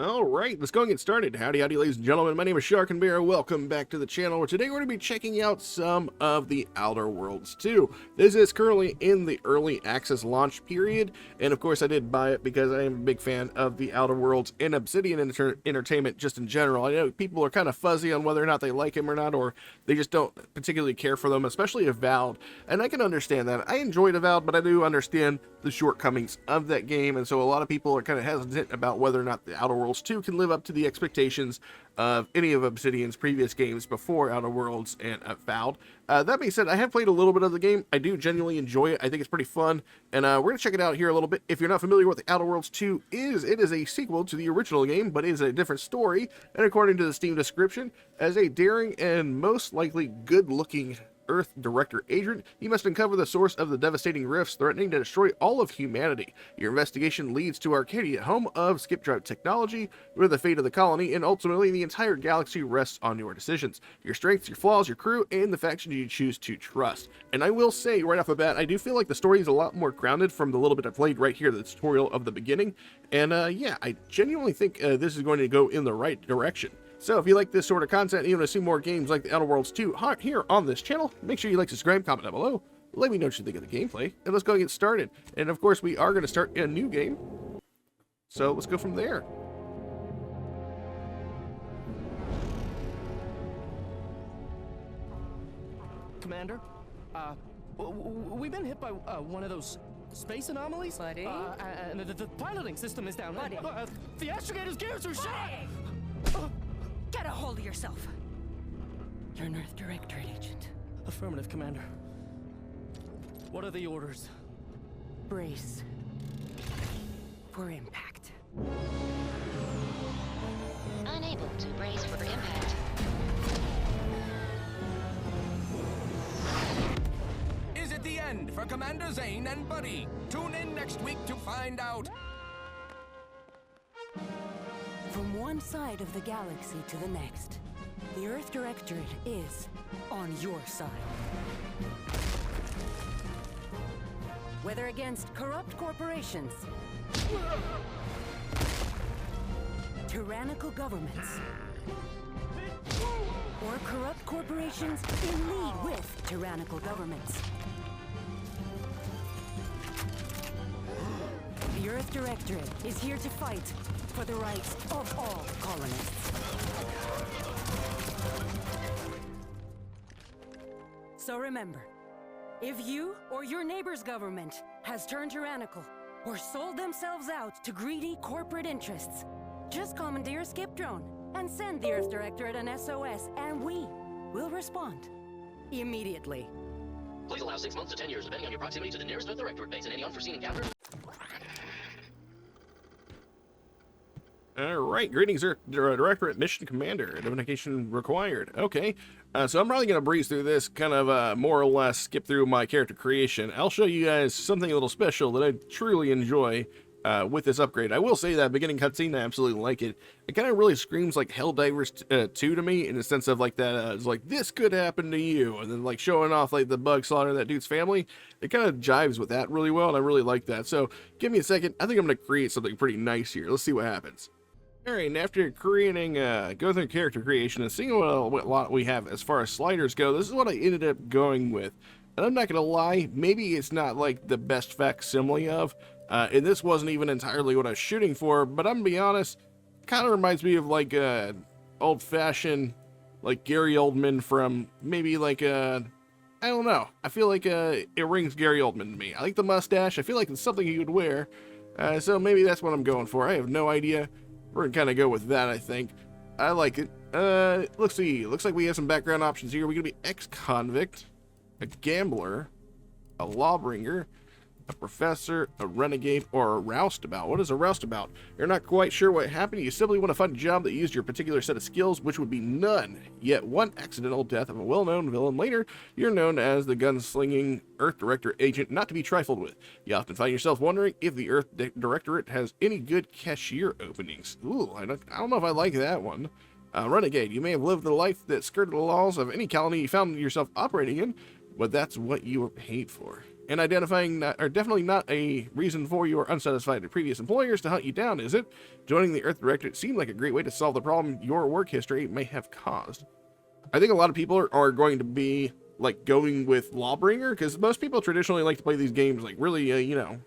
All right, let's go and get started. Howdy, howdy, ladies and gentlemen. My name is Sharkinbear. Welcome back to the channel, where today we're going to be checking out some of the Outer Worlds 2. This is currently in the early access launch period, and of course I did buy it because I am a big fan of the Outer Worlds and Obsidian Entertainment just in general. I know people are kind of fuzzy on whether or not they like him or not, or they just don't particularly care for them, especially Avowed, and I can understand that. I enjoyed Avowed, but I do understand the shortcomings of that game, and so a lot of people are kind of hesitant about whether or not the Outer Worlds 2 can live up to the expectations of any of Obsidian's previous games before Outer Worlds and Avowed. That being said, I have played a little bit of the game. I do genuinely enjoy it. I think it's pretty fun, and we're going to check it out here a little bit. If you're not familiar with what the Outer Worlds 2 is, it is a sequel to the original game, but it is a different story, and according to the Steam description, as a daring and most likely good-looking Earth Director agent, you must uncover the source of the devastating rifts threatening to destroy all of humanity. Your investigation leads to Arcadia, home of skip drive technology, where the fate of the colony and ultimately the entire galaxy rests on your decisions, your strengths, your flaws, your crew, and the faction you choose to trust. And I will say right off the bat, I do feel like the story is a lot more grounded from the little bit I played right here, the tutorial of the beginning. And yeah, I genuinely think this is going to go in the right direction. So if you like this sort of content and you want to see more games like the Outer Worlds 2 here on this channel, make sure you like, subscribe, comment down below. Let me know what you think of the gameplay, and let's go get started. And of course, we are going to start a new game, so let's go from there. Commander, we've been hit by one of those space anomalies. Buddy? And the piloting system is down. Buddy? The astrogator's gears are shot! Get a hold of yourself. You're an Earth Directorate agent. Affirmative, Commander. What are the orders? Brace for impact. Unable to brace for impact. Is it the end for Commander Zane and Buddy? Tune in next week to find out. From one side of the galaxy to the next, the Earth Directorate is on your side. Whether against corrupt corporations, tyrannical governments, or corrupt corporations in league with tyrannical governments, the Earth Directorate is here to fight for the rights of all colonists. So remember, if you or your neighbor's government has turned tyrannical or sold themselves out to greedy corporate interests, just commandeer a skip drone and send the Earth Directorate an SOS, and we will respond immediately. Please allow 6 months to 10 years, depending on your proximity to the nearest Earth Directorate base and any unforeseen encounters. Alright, greetings, Directorate Mission Commander. Identification required. Okay, so I'm probably going to breeze through this, kind of more or less skip through my character creation. I'll show you guys something a little special that I truly enjoy with this upgrade. I will say that beginning cutscene, I absolutely like it. It kind of really screams like Helldivers 2 to me, in the sense of like that, it's like, this could happen to you, and then like showing off like the bug slaughtering that dude's family. It kind of jives with that really well, and I really like that. So give me a second. I think I'm going to create something pretty nice here. Let's see what happens. Alright, and after creating, go through character creation and seeing what lot we have as far as sliders go, this is what I ended up going with. And I'm not going to lie, maybe it's not like the best facsimile of, and this wasn't even entirely what I was shooting for, but I'm going to be honest, kind of reminds me of like old-fashioned, like Gary Oldman from maybe like, I don't know. I feel like it rings Gary Oldman to me. I like the mustache. I feel like it's something he would wear, so maybe that's what I'm going for. I have no idea. We're gonna kind of go with that, I think. I like it. Let's see. Looks like we have some background options here. We're gonna be ex-convict, a gambler, a lawbringer, a professor, a renegade, or a roustabout. What is a roustabout? You're not quite sure what happened. You simply want to find a job that used your particular set of skills, which would be none. Yet one accidental death of a well-known villain. Later, you're known as the gunslinging Earth Director agent, not to be trifled with. You often find yourself wondering if the Earth Directorate has any good cashier openings. Ooh, I don't know if I like that one. Renegade. You may have lived a life that skirted the laws of any colony you found yourself operating in, but that's what you were paid for. and identifying are definitely not a reason for your unsatisfied previous employers to hunt you down, is it? Joining the Earth Directorate seemed like a great way to solve the problem your work history may have caused. I think a lot of people are going to be like going with Lawbringer, because most people traditionally like to play these games like really, you know,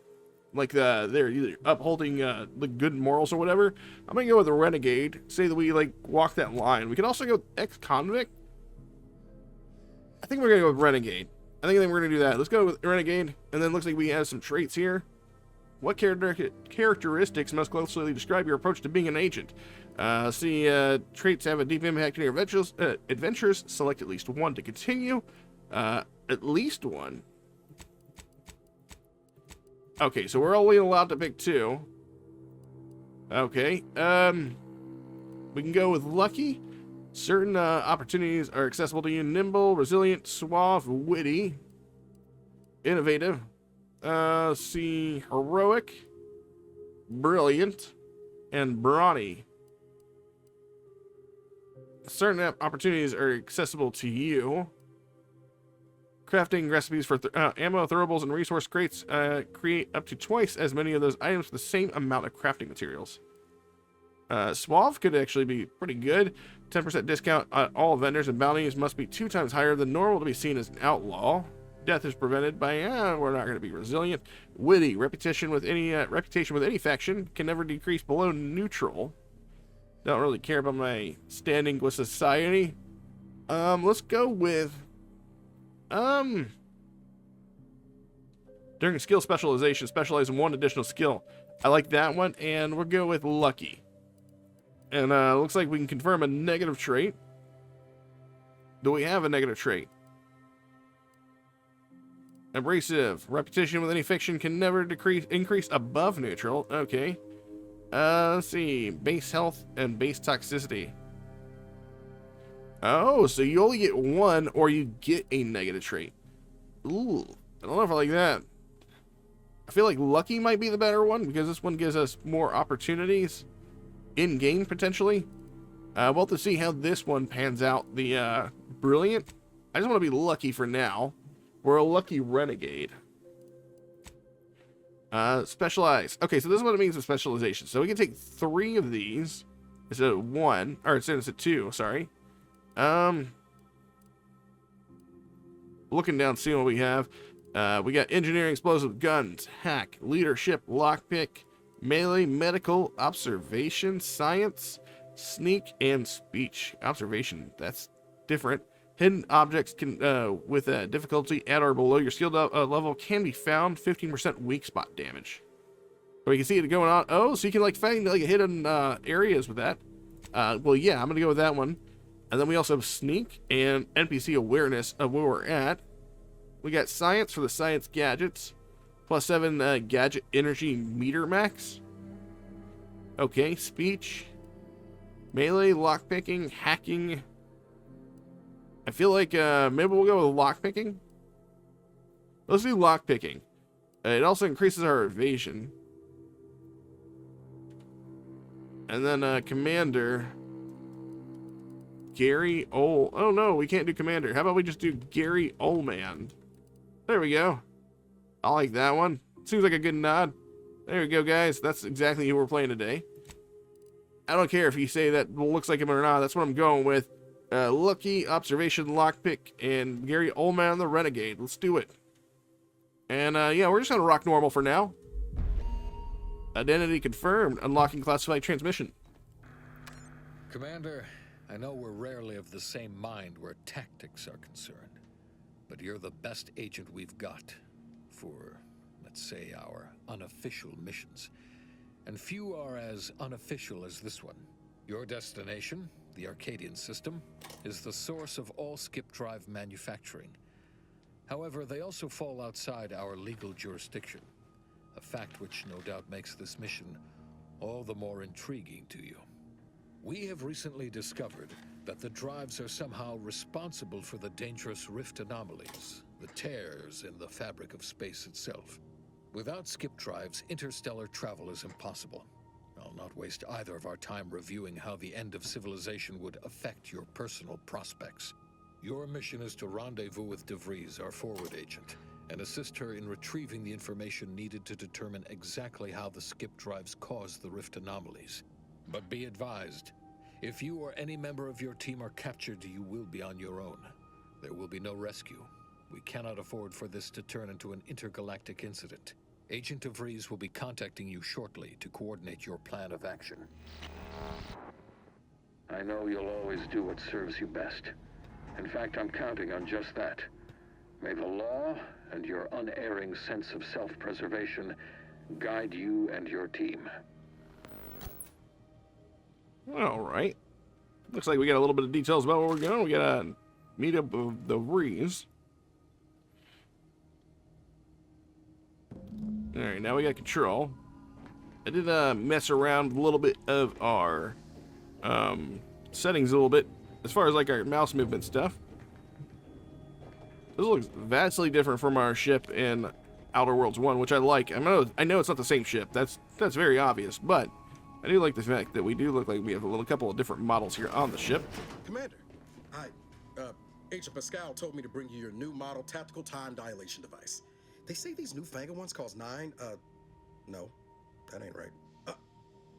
like they're either upholding the good morals or whatever. I'm gonna go with a Renegade. Say that we like walk that line. We can also go ex-convict. I think we're gonna go with Renegade. I think we're gonna do that. Let's go with Renegade, and then looks like we have some traits here. What characteristics most closely describe your approach to being an agent? Traits have a deep impact on your adventures. Select at least one to continue. At least one. Okay, so we're only allowed to pick 2. Okay, we can go with Lucky. Certain opportunities are accessible to you. Nimble, resilient, suave, witty, innovative. Heroic, brilliant, and brawny. Certain opportunities are accessible to you. Crafting recipes for ammo, throwables, and resource crates create up to twice as many of those items for the same amount of crafting materials. Suave could actually be pretty good. 10% discount on all vendors, and bounties must be 2 times higher than normal to be seen as an outlaw. Death is prevented by, we're not going to be resilient. Witty, reputation with any faction can never decrease below neutral. Don't really care about my standing with society. Let's go with, during skill specialization, specialize in 1 additional skill. I like that one, and we'll go with Lucky. And looks like we can confirm a negative trait. Do we have a negative trait? Abrasive. Repetition with any fiction can never increase above neutral. Okay. Let's see. Base health and base toxicity. Oh, so you only get 1 or you get a negative trait. Ooh. I don't know if I like that. I feel like Lucky might be the better one, because this one gives us more opportunities in-game, potentially. We'll have to see how this one pans out. The Brilliant. I just want to be Lucky for now. We're a Lucky Renegade. Specialize. Okay, so this is what it means with specialization. So we can take 3 of these instead of 1. Or instead of 2, sorry. Looking down, seeing what we have. We got engineering, explosive, guns, hack, leadership, lockpick, melee, medical, observation, science, sneak, and speech. Observation, that's different. Hidden objects can, with difficulty at or below your skill level, can be found. 15% weak spot damage. So you can see it going on. Oh, so you can like find like hidden areas with that. Well, yeah, I'm gonna go with that one. And then we also have sneak and NPC awareness of where we're at. We got science for the science gadgets. +7 gadget energy meter max. Okay, speech. Melee, lockpicking, hacking. I feel like maybe we'll go with lockpicking. Let's do lockpicking. It also increases our evasion. And then commander. Gary Ol. Oh no, we can't do commander. How about we just do Gary Olman? There we go. I like that one. Seems like a good nod. There we go, guys. That's exactly who we're playing today. I don't care if you say that looks like him or not. That's what I'm going with. Lucky, observation, lockpick, and Gary Olman the Renegade. Let's do it. And yeah, we're just gonna rock normal for now. Identity confirmed. Unlocking classified transmission. Commander, I know we're rarely of the same mind where tactics are concerned, but you're the best agent we've got for, let's say, our unofficial missions. And few are as unofficial as this one. Your destination, the Arcadian system, is the source of all skip drive manufacturing. However, they also fall outside our legal jurisdiction, a fact which no doubt makes this mission all the more intriguing to you. We have recently discovered that the drives are somehow responsible for the dangerous rift anomalies, the tears in the fabric of space itself. Without skip drives, interstellar travel is impossible. I'll not waste either of our time reviewing how the end of civilization would affect your personal prospects. Your mission is to rendezvous with De Vries, our forward agent, and assist her in retrieving the information needed to determine exactly how the skip drives cause the rift anomalies. But be advised, if you or any member of your team are captured, you will be on your own. There will be no rescue. We cannot afford for this to turn into an intergalactic incident. Agent DeVries will be contacting you shortly to coordinate your plan of action. I know you'll always do what serves you best. In fact, I'm counting on just that. May the law and your unerring sense of self-preservation guide you and your team. All right. Looks like we got a little bit of details about where we're going. We got a meetup of the Rees. All right, now we got control. I did mess around with a little bit of our settings a little bit as far as like our mouse movement stuff. This looks vastly different from our ship in Outer Worlds 1, which I like. I know it's not the same ship. That's very obvious, but I do like the fact that we do look like we have a little couple of different models here on the ship. Commander, hi. Agent Pascal told me to bring you your new model tactical time dilation device. They say these newfangled ones cost no, that ain't right.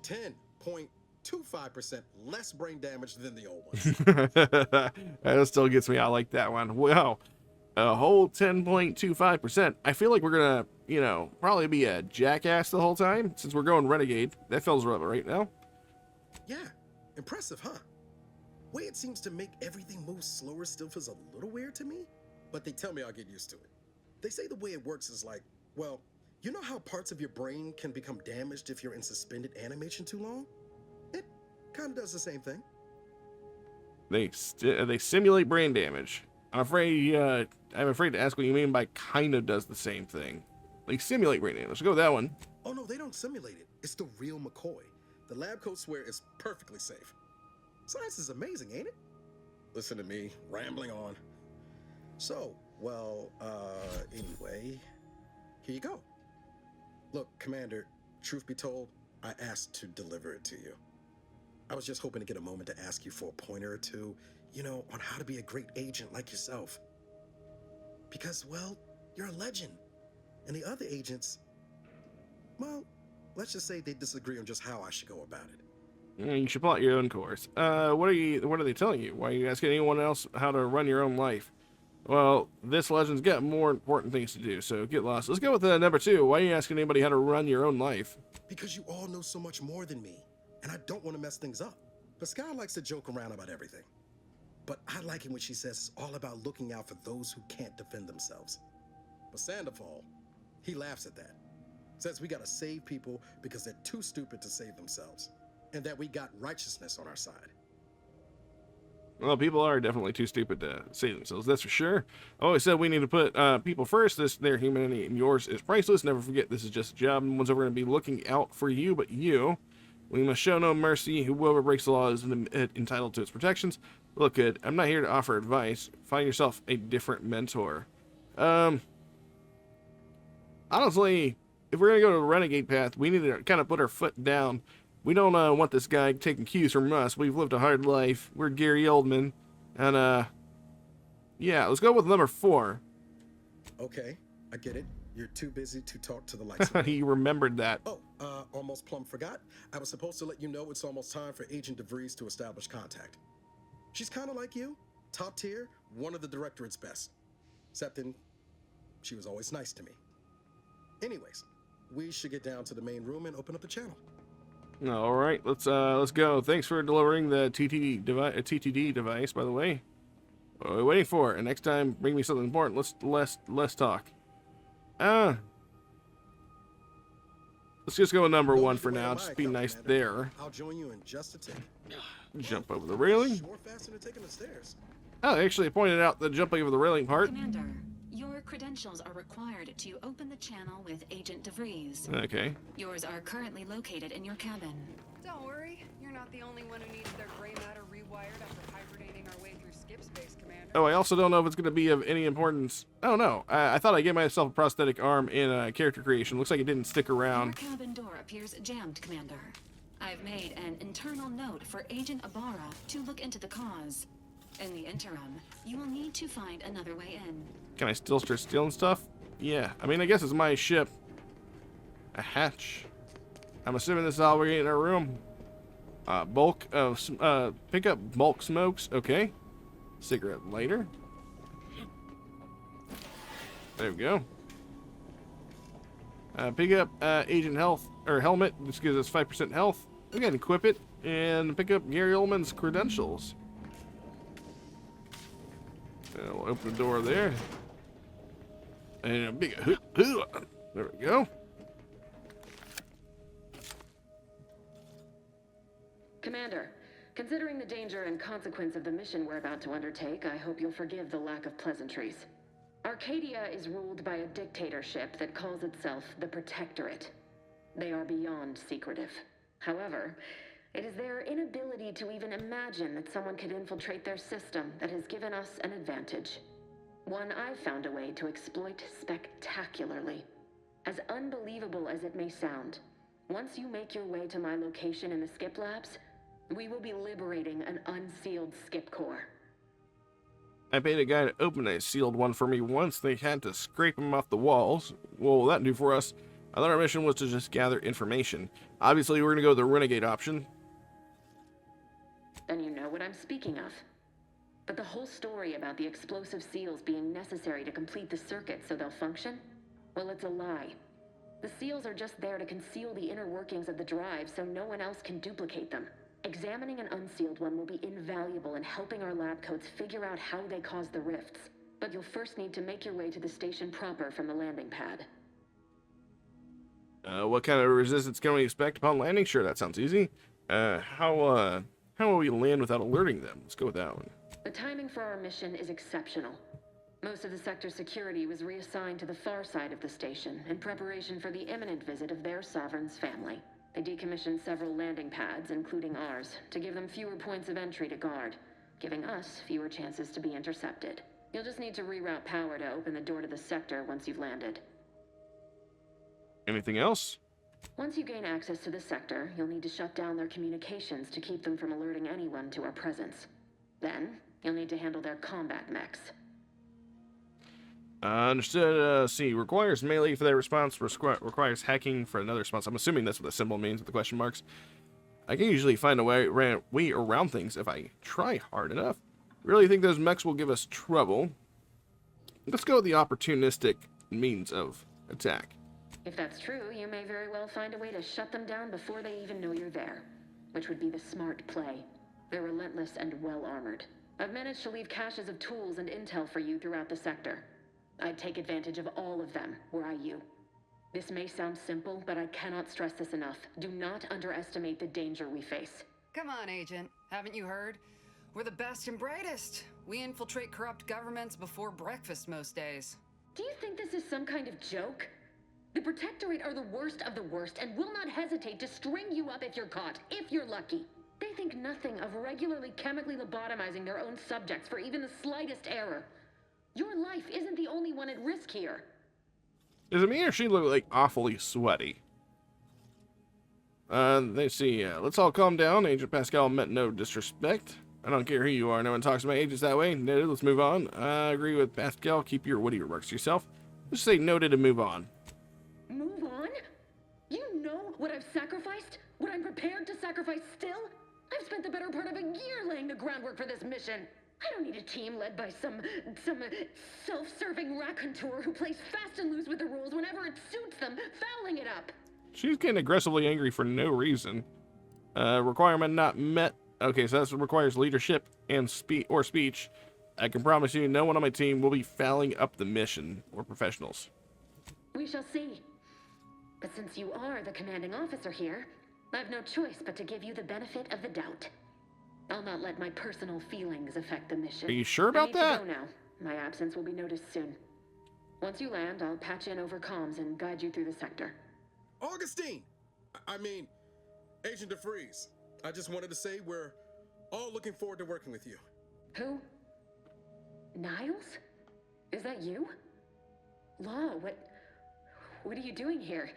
10.25% less brain damage than the old ones. That still gets me. I like that one. Wow. A whole 10.25%. I feel like we're gonna, probably be a jackass the whole time since we're going renegade. That feels right now. Yeah, impressive, huh? Way it seems to make everything move slower still feels a little weird to me, but they tell me I'll get used to it. They say the way it works is like, well, you know how parts of your brain can become damaged if you're in suspended animation too long? It kind of does the same thing. They simulate brain damage. I'm afraid to ask what you mean by kind of does the same thing. They simulate brain damage. Let's go with that one. Oh no, they don't simulate it. It's the real McCoy. The lab coats swear it's perfectly safe. Science is amazing, ain't it? Listen to me, rambling on. So, well, anyway, here you go. Look, Commander, truth be told, I asked to deliver it to you. I was just hoping to get a moment to ask you for a pointer or two, on how to be a great agent like yourself. Because, well, you're a legend. And the other agents, well, let's just say they disagree on just how I should go about it. You should plot your own course. What are they telling you? Why are you asking anyone else how to run your own life? Well, this legend's got more important things to do, so get lost. Let's go with number 2. Why are you asking anybody how to run your own life? Because you all know so much more than me, and I don't want to mess things up. Pascal likes to joke around about everything. But I like it when she says it's all about looking out for those who can't defend themselves. But Sandoval, he laughs at that. Says we gotta save people because they're too stupid to save themselves. And that we got righteousness on our side. Well, people are definitely too stupid to save themselves, that's for sure. I always said we need to put people first. Their humanity and yours is priceless. Never forget this is just a job. No one's ever going to be looking out for you but you. We must show no mercy. Whoever breaks the law is entitled to its protections. Look, kid, I'm not here to offer advice. Find yourself a different mentor. Honestly, if we're going to go to the renegade path, we need to kind of put our foot down. We don't want this guy taking cues from us. We've lived a hard life. We're Gary Oldman. And, yeah, let's go with number 4. Okay, I get it. You're too busy to talk to the lights. He remembered that. Oh, almost plumb forgot. I was supposed to let you know it's almost time for Agent DeVries to establish contact. She's kind of like you, top tier, one of the Directorate's best. Except then, she was always nice to me. Anyways, we should get down to the main room and open up the channel. All right, let's go. Thanks for delivering the TTD device, by the way. What are we waiting for? And next time, bring me something important. Let's talk. Let's just go with number 1 for now. Just be nice there. I'll join you in just a tick. Jump over the railing. Sure faster than taking the stairs. Oh, actually, I pointed out the jumping over the railing part. Commander, your credentials are required to open the channel with Agent DeVries. Okay. Yours are currently located in your cabin. Don't worry, you're not the only one who needs their gray matter rewired after hibernating our way through skip space, Commander. Oh, I also don't know if it's going to be of any importance. Oh, no. I thought I'd get myself a prosthetic arm in character creation. Looks like it didn't stick around. Your cabin door appears jammed, Commander. I've made an internal note for Agent Ibarra to look into the cause. In the interim, you will need to find another way in. Can I still start stealing stuff? Yeah, I mean, I guess it's my ship. A hatch. I'm assuming this is all we're getting in our room. Pick up bulk smokes. Okay. Cigarette lighter. There we go. Pick up agent health or helmet. This gives us 5% health. We can equip it and pick up Gary Oldman's credentials. We'll open the door there. And a big there we go. Commander, considering the danger and consequence of the mission we're about to undertake, I hope you'll forgive the lack of pleasantries. Arcadia is ruled by a dictatorship that calls itself the Protectorate. They are beyond secretive. However, it is their inability to even imagine that someone could infiltrate their system that has given us an advantage. One I've found a way to exploit spectacularly. As unbelievable as it may sound, once you make your way to my location in the Skip Labs, we will be liberating an unsealed skip core. I paid a guy to open a sealed one for me once. They had to scrape them off the walls. What will that do for us? I thought our mission was to just gather information. Obviously, we're going to go with the Renegade option. Then you know what I'm speaking of. But the whole story about the explosive seals being necessary to complete the circuit so they'll function? Well, it's a lie. The seals are just there to conceal the inner workings of the drive so no one else can duplicate them. Examining an unsealed one will be invaluable in helping our lab coats figure out how they cause the rifts. But you'll first need to make your way to the station proper from the landing pad. What kind of resistance can we expect upon landing? Sure, that sounds easy. How will we land without alerting them? Let's go with that one. The timing for our mission is exceptional. Most of the sector's security was reassigned to the far side of the station in preparation for the imminent visit of their sovereign's family. They decommissioned several landing pads, including ours, to give them fewer points of entry to guard, giving us fewer chances to be intercepted. You'll just need to reroute power to open the door to the sector once you've landed. Anything else? Once you gain access to the sector, you'll need to shut down their communications to keep them from alerting anyone to our presence. Then, you'll need to handle their combat mechs. Understood. See, requires melee for their response, requires hacking for another response. I'm assuming that's what the symbol means with the question marks. I can usually find a way around things if I try hard enough. Really think those mechs will give us trouble. Let's go with the opportunistic means of attack. If that's true, you may very well find a way to shut them down before they even know you're there, which would be the smart play. They're relentless and well-armored. I've managed to leave caches of tools and intel for you throughout the sector. I'd take advantage of all of them, were I you. This may sound simple, but I cannot stress this enough. Do not underestimate the danger we face. Come on, Agent. Haven't you heard? We're the best and brightest. We infiltrate corrupt governments before breakfast most days. Do you think this is some kind of joke? The Protectorate are the worst of the worst and will not hesitate to string you up if you're caught, if you're lucky. They think nothing of regularly chemically lobotomizing their own subjects for even the slightest error. Your life isn't the only one at risk here. Is it me or she look like awfully sweaty? Let's see. Let's all calm down. Agent Pascal meant no disrespect. I don't care who you are. No one talks to my agents that way. Noted. Let's move on. I agree with Pascal. Keep your witty remarks to yourself. Just say noted and move on. Move on? You know what I've sacrificed? What I'm prepared to sacrifice still? I've spent the better part of a year laying the groundwork for this mission. I don't need a team led by some self-serving raconteur who plays fast and loose with the rules whenever it suits them, fouling it up. She's getting aggressively angry for no reason. Requirement not met. Okay, so that requires leadership and speech. I can promise you no one on my team will be fouling up the mission. We're professionals. We shall see. But since you are the commanding officer here, I've no choice but to give you the benefit of the doubt. I'll not let my personal feelings affect the mission. Are you sure about that? I need to go now. My absence will be noticed soon. Once you land, I'll patch in over comms and guide you through the sector. Augustine! I mean, Agent DeFreeze. I just wanted to say we're all looking forward to working with you. Who? Niles? Is that you? Law, what are you doing here?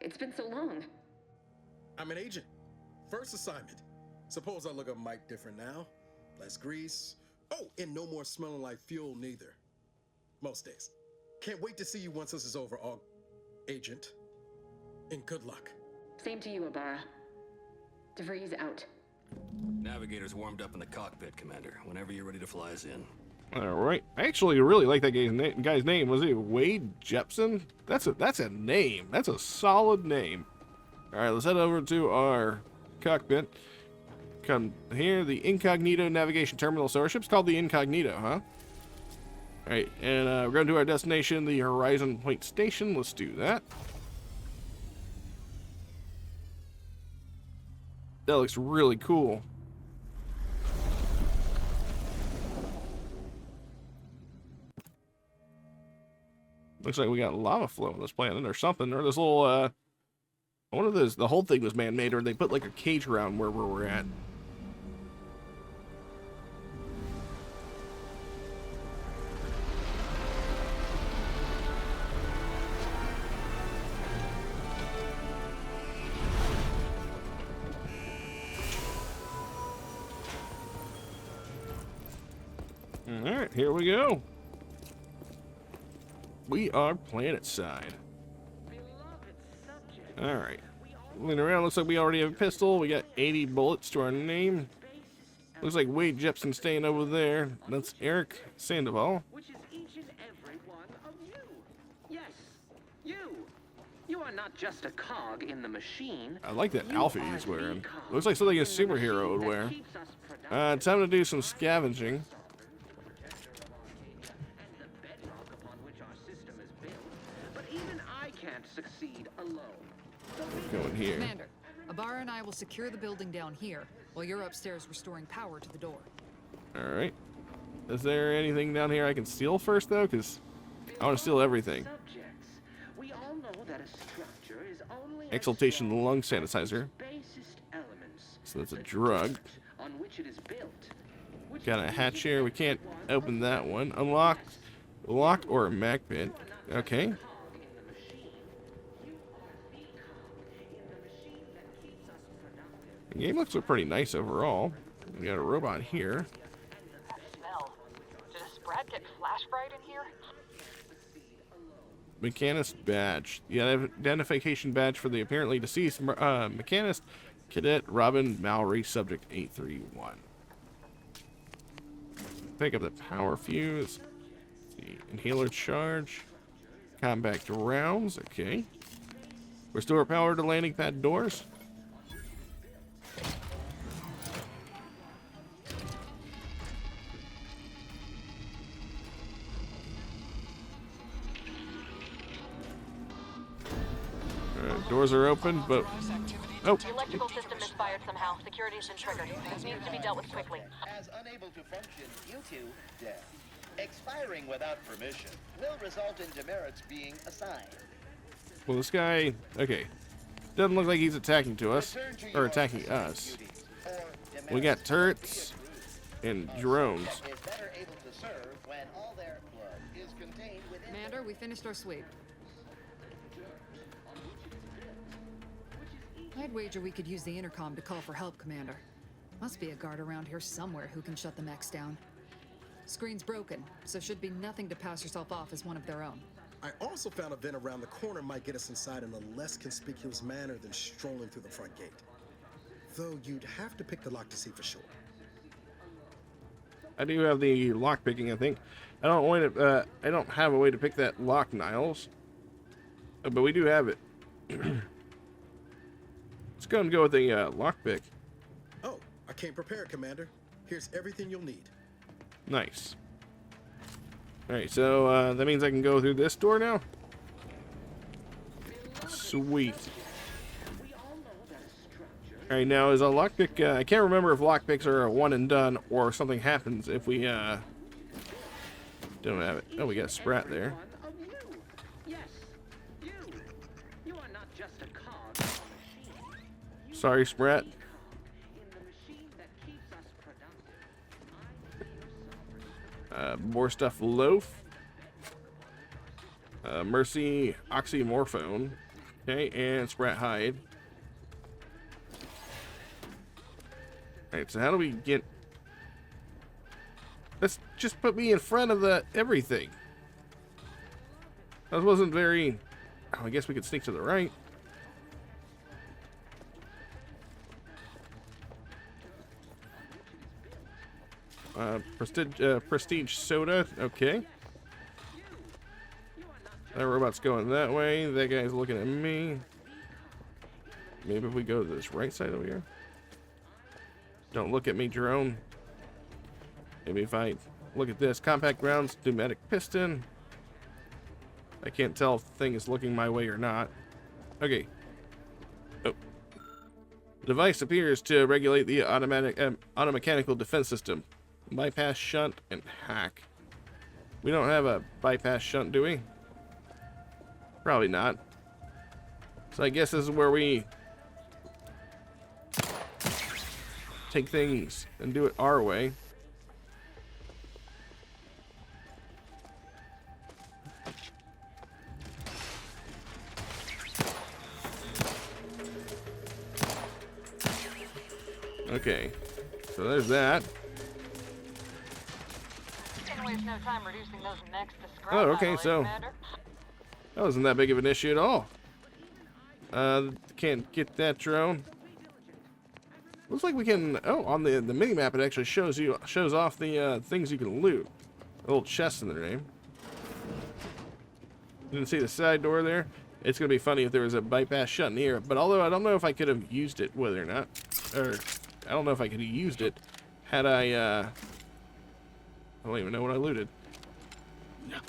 It's been so long. I'm an agent. First assignment. Suppose I look a mite different now. Less grease. Oh, and no more smelling like fuel neither. Most days. Can't wait to see you once this is over, Agent. And good luck. Same to you, Abara. DeVries out. Navigator's warmed up in the cockpit, Commander. Whenever you're ready to fly us in. All right. I actually really like that guy's name. Was it Wade Jepson? That's a name. That's a solid name. All right, let's head over to our cockpit. Come here, the Incognito Navigation Terminal. So our ship's called the Incognito, huh? All right, and we're going to our destination, the Horizon Point Station. Let's do that. That looks really cool. Looks like we got lava flow on this planet or something. Or this little, one of those, the whole thing was man-made, or they put like a cage around where we're at. Alright, here we go. We are planet side. Alright. Looking around, looks like we already have a pistol. We got 80 bullets to our name. Looks like Wade Jepson staying over there. That's Eric Sandoval. Which is each and every one of you. Yes, you. You are not just a cog in the machine. I like that outfit he's wearing. Looks like something a superhero would wear. Time to do some scavenging. Succeed alone. Going here. Commander, Abara and I will secure the building down here while you're upstairs restoring power to the door. All right. Is there anything down here I can steal first, though? Because I want to steal everything. We all know that a structure is only Exaltation lung sanitizer. So that's a drug. On which it is built. Got a hatch here. We can't open that one. Unlocked. Locked or a mag pit. Okay. The game looks pretty nice overall. We got a robot here. That smell. Did a Sprat get flash fried in here? Mechanist badge. The identification badge for the apparently deceased mechanist Cadet Robin Mallory, subject 831. Pick up the power fuse. The inhaler charge. Compact rounds. Okay. Restore power to landing pad doors. Doors are open, but oh. The electrical system misfired somehow. Security's been triggered. This needs to be dealt with quickly. As unable to function due to death, expiring without permission will result in demerits being assigned. Well, this guy, okay, doesn't look like he's attacking to us or attacking us. We got turrets and drones. Commander, we finished our sweep. I'd wager we could use the intercom to call for help, Commander. Must be a guard around here somewhere who can shut the mechs down. Screen's broken, so should be nothing to pass yourself off as one of their own. I also found a vent around the corner might get us inside in a less conspicuous manner than strolling through the front gate. Though you'd have to pick the lock to see for sure. I do have the lock picking, I think. I don't have a way to pick that lock, Niles. But we do have it. Let's go and go with the lockpick. Oh, I came prepared, Commander. Here's everything you'll need. Nice. Alright, so that means I can go through this door now? Sweet. Alright, now is a lockpick, I can't remember if lockpicks are a one and done or something happens if we don't have it. Oh, we got a Sprat there. Sorry, Sprat. More stuff loaf. Mercy oxymorphone. Okay, and Sprat hide. Alright, so how do we get... Let's just put me in front of the everything. That wasn't very... Oh, I guess we could sneak to the right. Prestige soda. Okay. That robot's going that way. That guy's looking at me. Maybe if we go to this right side over here. Don't look at me, drone. Maybe if I look at this. Compact rounds, pneumatic piston. I can't tell if the thing is looking my way or not. Okay. Oh. The device appears to regulate the automechanical defense system. Bypass, shunt, and hack. We don't have a bypass shunt, do we? Probably not. So I guess this is where we take things and do it our way. Okay, so there's that. Didn't waste no time reducing those necks to scrap. Oh, okay, so that wasn't that big of an issue at all. Can't get that drone. Looks like we can. Oh, on the mini map, it actually shows off the things you can loot. A little chest in their name. Didn't see the side door there. It's gonna be funny if there was a bypass shut in here. But although I don't know if I could have used it, whether or not, or I don't know if I could have used it had I don't even know what I looted.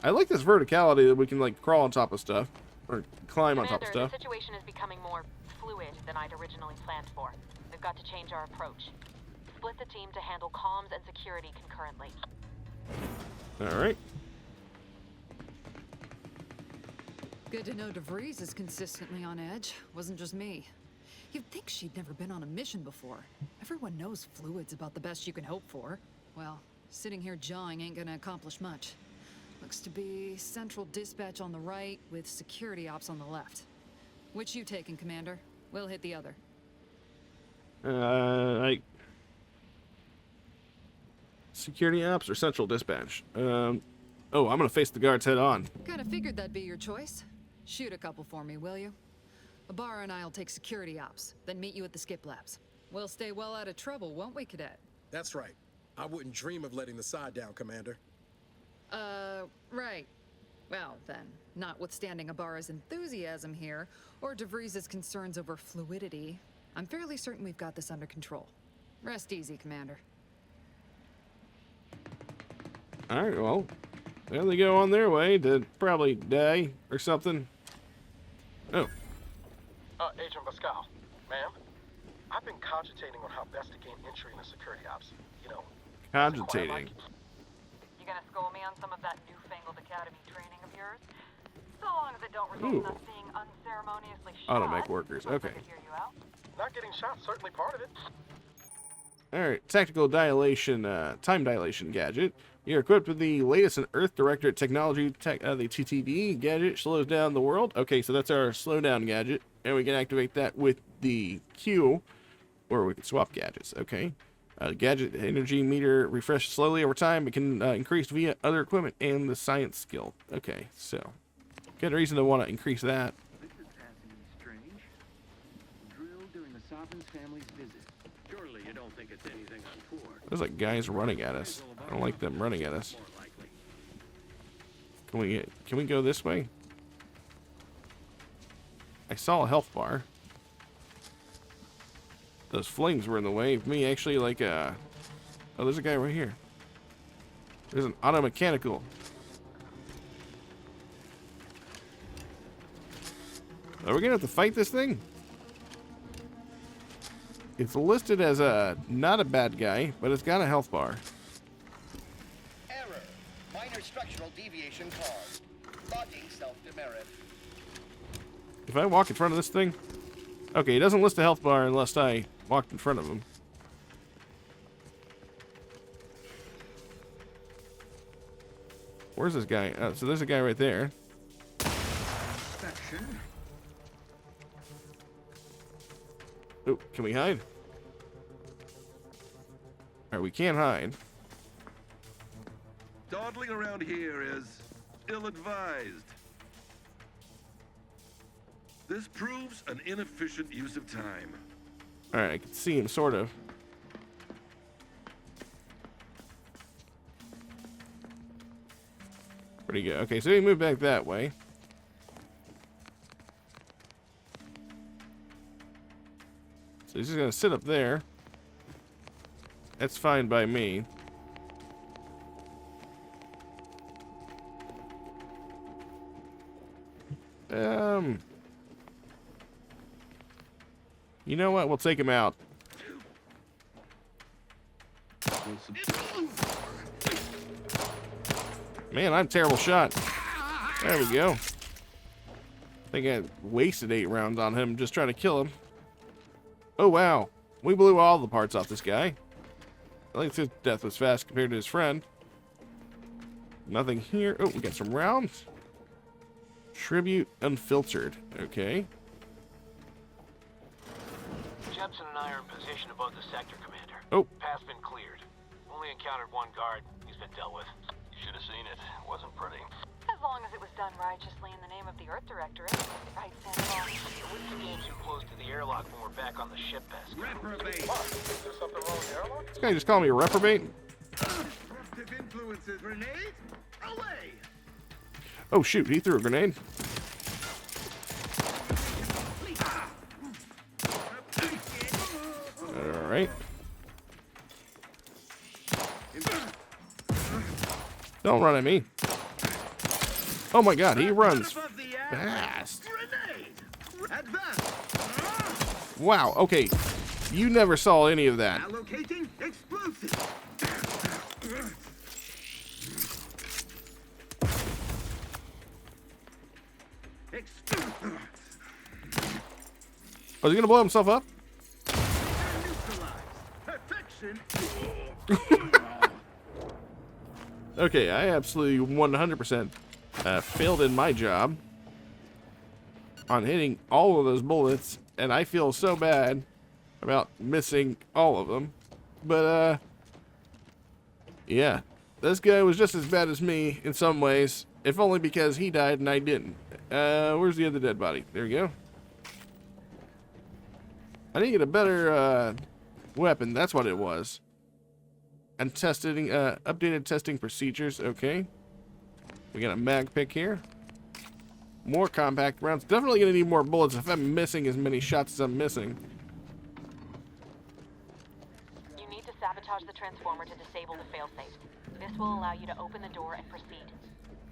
I like this verticality that we can like crawl on top of stuff or climb on top of stuff. The situation is becoming more fluid than I'd originally planned for. We've got to change our approach. Split the team to handle comms and security concurrently. All right. Good to know DeVries is consistently on edge. Wasn't just me. You'd think she'd never been on a mission before. Everyone knows fluid's about the best you can hope for. Well, sitting here jawing ain't gonna accomplish much. Looks to be central dispatch on the right with security ops on the left. Which you taking, Commander? We'll hit the other. Security ops or central dispatch? Oh, I'm gonna face the guards head on. Kinda figured that'd be your choice. Shoot a couple for me, will you? Ibarra and I'll take security ops, then meet you at the skip labs. We'll stay well out of trouble, won't we, Cadet? That's right. I wouldn't dream of letting the side down, Commander. Right. Well, then, notwithstanding Ibarra's enthusiasm here, or DeVries' concerns over fluidity, I'm fairly certain we've got this under control. Rest easy, Commander. Alright, well, there they go on their way to probably die or something. Oh. Agent Pascal, ma'am, I've been cogitating on how best to gain entry into security ops. You know, cogitating. You gonna school me on some of that newfangled academy training of yours? So long as it don't result in us being unceremoniously shot. Automech workers, okay. Not getting shot, certainly part of it. Alright, tactical dilation, time dilation gadget. You're equipped with the latest in Earth Directorate technology, the TTD gadget slows down the world. Okay, so that's our slowdown gadget, and we can activate that with the Q, or we can swap gadgets. Okay, gadget energy meter refreshed slowly over time. It can increase via other equipment and the science skill. Okay, so good reason to want to increase that. This is passing strange. Drill during the Sovereign's family's visit. Surely you don't think it's anything untoward. There's like guys running at us. I don't like them running at us. Can we go this way? I saw a health bar. Those flames were in the way of me actually like oh, there's a guy right here. There's an auto mechanical. Are we gonna have to fight this thing? It's listed as not a bad guy, but it's got a health bar. Error. Minor structural deviation caused. Logging self-demerit. If I walk in front of this thing... Okay, it doesn't list a health bar unless I walked in front of him. Where's this guy? Oh, so there's a guy right there. Inspection. Oh, can we hide? Alright, we can't hide. Dawdling around here is ill-advised. This proves an inefficient use of time. Alright, I can see him, sort of. Where'd he go? Okay, so he moved back that way. So he's just gonna sit up there. That's fine by me. You know what? We'll take him out. Man, I'm a terrible shot. There we go. I think I wasted 8 rounds on him just trying to kill him. Oh, wow. We blew all the parts off this guy. I think his death was fast compared to his friend. Nothing here. Oh, we got some rounds. Tribute unfiltered. Okay. Jepson and I are in position above the sector, Commander. Oh. Path's been cleared. Only encountered one guard. He's been dealt with. You should have seen it. It wasn't pretty. As long as it was done righteously in the name of the Earth Directorate. Right, Sandoval? We wouldn't stand too close to the airlock when we're back on the ship, Best. Reprobate. What? Is there something wrong with the airlock? This guy just called me a reprobate? Disruptive influences. Grenade? Away! Oh, shoot. He threw a grenade. Alright. Don't run at me. Oh my god, he runs fast. Wow, okay. You never saw any of that. Allocating explosive. Oh, is he gonna blow himself up? Perfection. Okay, I absolutely 100% failed in my job on hitting all of those bullets, and I feel so bad about missing all of them. But, yeah, this guy was just as bad as me in some ways, if only because he died and I didn't. Where's the other dead body? There we go. I need to get a better weapon. That's what it was. And testing, updated testing procedures. Okay. We got a mag pick here. More compact rounds. Definitely gonna need more bullets if I'm missing as many shots as I'm missing. You need to sabotage the transformer to disable the failsafe. This will allow you to open the door and proceed.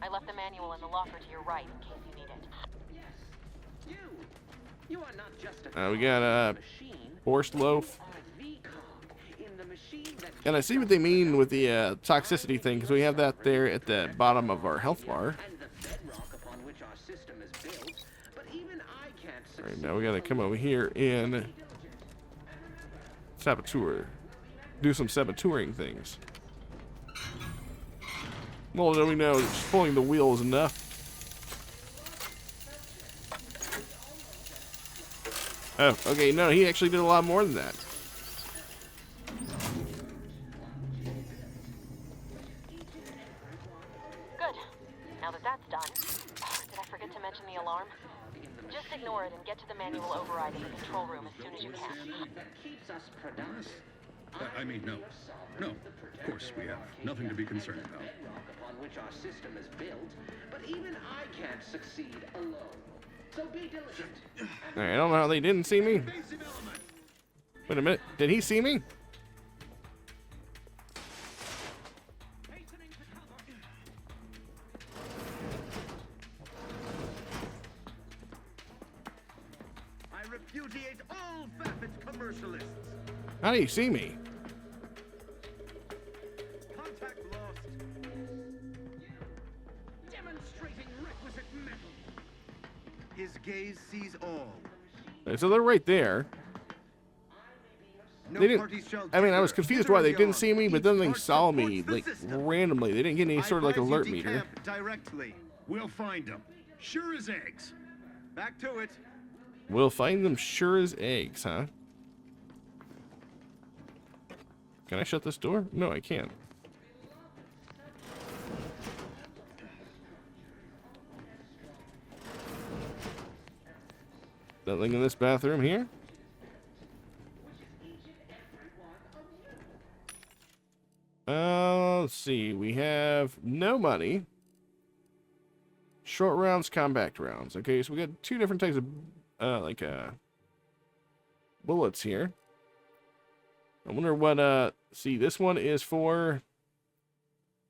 I left the manual in the locker to your right in case you need it. Yes, you are not just a We got a forced loaf. And I see what they mean with the toxicity thing, because we have that there at the bottom of our health bar. Alright, now we gotta come over here and saboteur. Do some saboteuring things. Well, do we know just pulling the wheel is enough? Oh, okay, no, he actually did a lot more than that. Good. Now that that's done, did I forget to mention the alarm? Just ignore it and get to the manual override in the control room as soon as you can. I mean, no. No, of course we have nothing to be concerned about. Upon which our system is built, but even I can't succeed alone. So be diligent. Alright, I don't know how they didn't see me. Wait a minute, did he see me? I repudiate all vapid commercialists. How do you see me? Contact lost. Demonstrating requisite metal. His gaze sees all. Right, so they're right there. They didn't. I mean, I was confused why they didn't see me, but then they saw me like randomly. They didn't get any sort of like alert meter. Directly. We'll find them. Sure as eggs. Back to it. We'll find them sure as eggs, huh? Can I shut this door? No, I can't. Nothing in this bathroom here. Let's see. We have no money. Short rounds, compact rounds. Okay, so we got two different types of bullets here. I wonder what see, this one is for,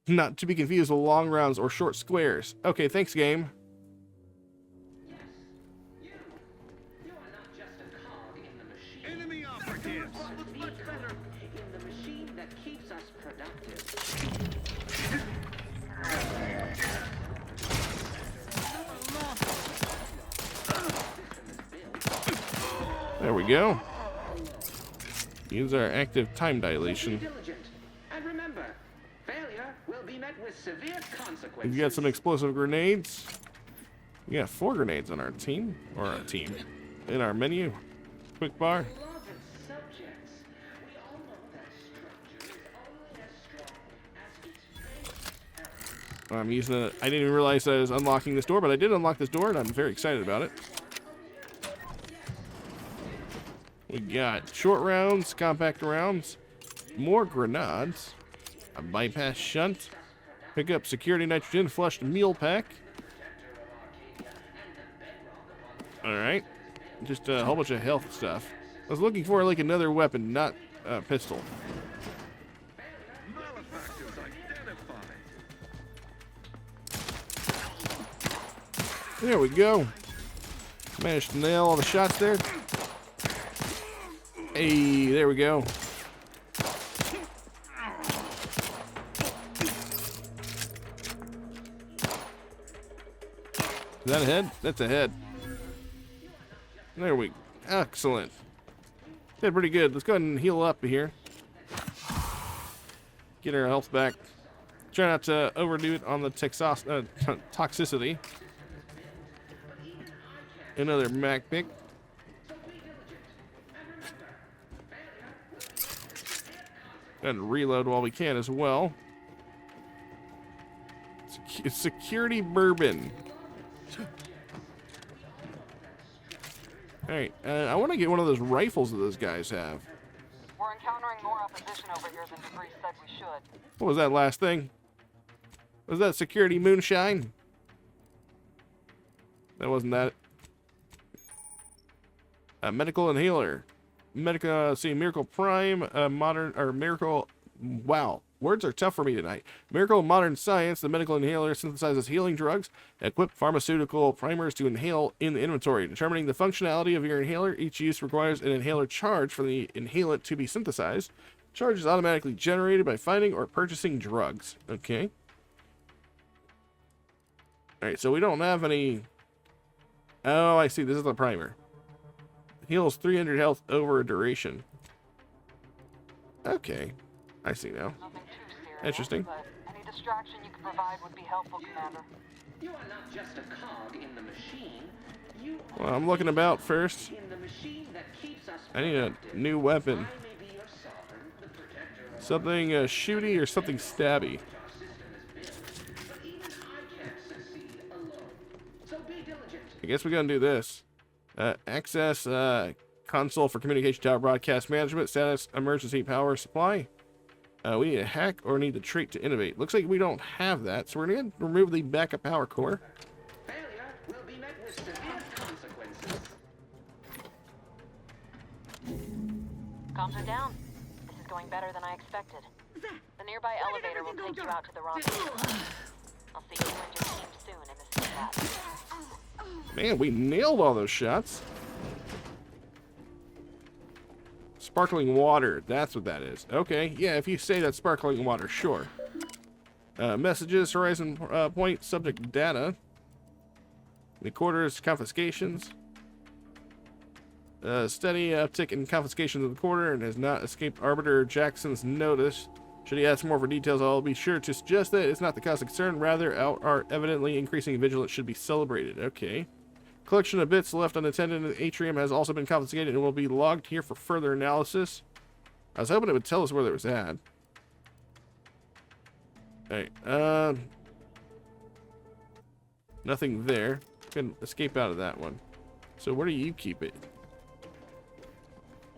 not to be confused with long rounds or short squares. Okay, thanks, game. Enemy operatives! Much better in the machine that keeps us productive. There we go. Use our active time dilation. Be diligent. And remember, failure will be met with severe consequences. We've got some explosive grenades. We got 4 grenades on our team, or our team, in our menu. Quick bar. I'm using it. I didn't even realize I was unlocking this door, but I did unlock this door, and I'm very excited about it. We got short rounds, compact rounds, more grenades, a bypass shunt, pick up security nitrogen, flushed meal pack. Alright, just a whole bunch of health stuff. I was looking for like another weapon, not a pistol. There we go. Managed to nail all the shots there. Hey, there we go. Is that a head? That's a head. There we go. Excellent. Did pretty good. Let's go ahead and heal up here. Get our health back. Try not to overdo it on the toxicity. Another Mac pick. And reload while we can as well. Security bourbon. Alright, I want to get one of those rifles that those guys have. We're encountering more opposition over here than Debris said we should. What was that last thing? Was that security moonshine? That wasn't that. A medical inhaler. Miracle Prime, modern, or Miracle, wow, words are tough for me tonight. Miracle Modern Science, the medical inhaler synthesizes healing drugs, equip pharmaceutical primers to inhale in the inventory. Determining the functionality of your inhaler, each use requires an inhaler charge for the inhalant to be synthesized. Charge is automatically generated by finding or purchasing drugs. Okay. Alright, so we don't have any, oh, I see, this is the primer. Heals 300 health over a duration. Okay. I see now. Nothing too serious, Interesting. But any distraction you can provide would be helpful, Commander. You are not just a cog in the machine. You Well, I'm looking about first. in the machine that keeps us I need a new weapon. Something shooty or something stabby. I guess we gotta do this. Access console for communication tower broadcast management. Status emergency power supply. We need a hack or need the trait to innovate. Looks like we don't have that, so we're gonna remove the backup power core. Failure will be met with severe consequences. Comms are down. This is going better than I expected. The nearby elevator will take you out to the rendezvous. I'll see you and your team soon in the sea lab. Man, we nailed all those shots. Sparkling water, that's what that is. Okay, yeah, if you say that's sparkling water, sure. Messages, Horizon Point, subject data. Recorders, confiscations. Steady uptick in confiscations of the quarter and has not escaped Arbiter Jackson's notice. Should he ask more for details, I'll be sure to suggest that it's not the cause of concern, rather our evidently increasing vigilance should be celebrated. Okay. Collection of bits left unattended in the atrium has also been confiscated and will be logged here for further analysis. I was hoping it would tell us where it was at. Alright, nothing there. Couldn't escape out of that one. So where do you keep it?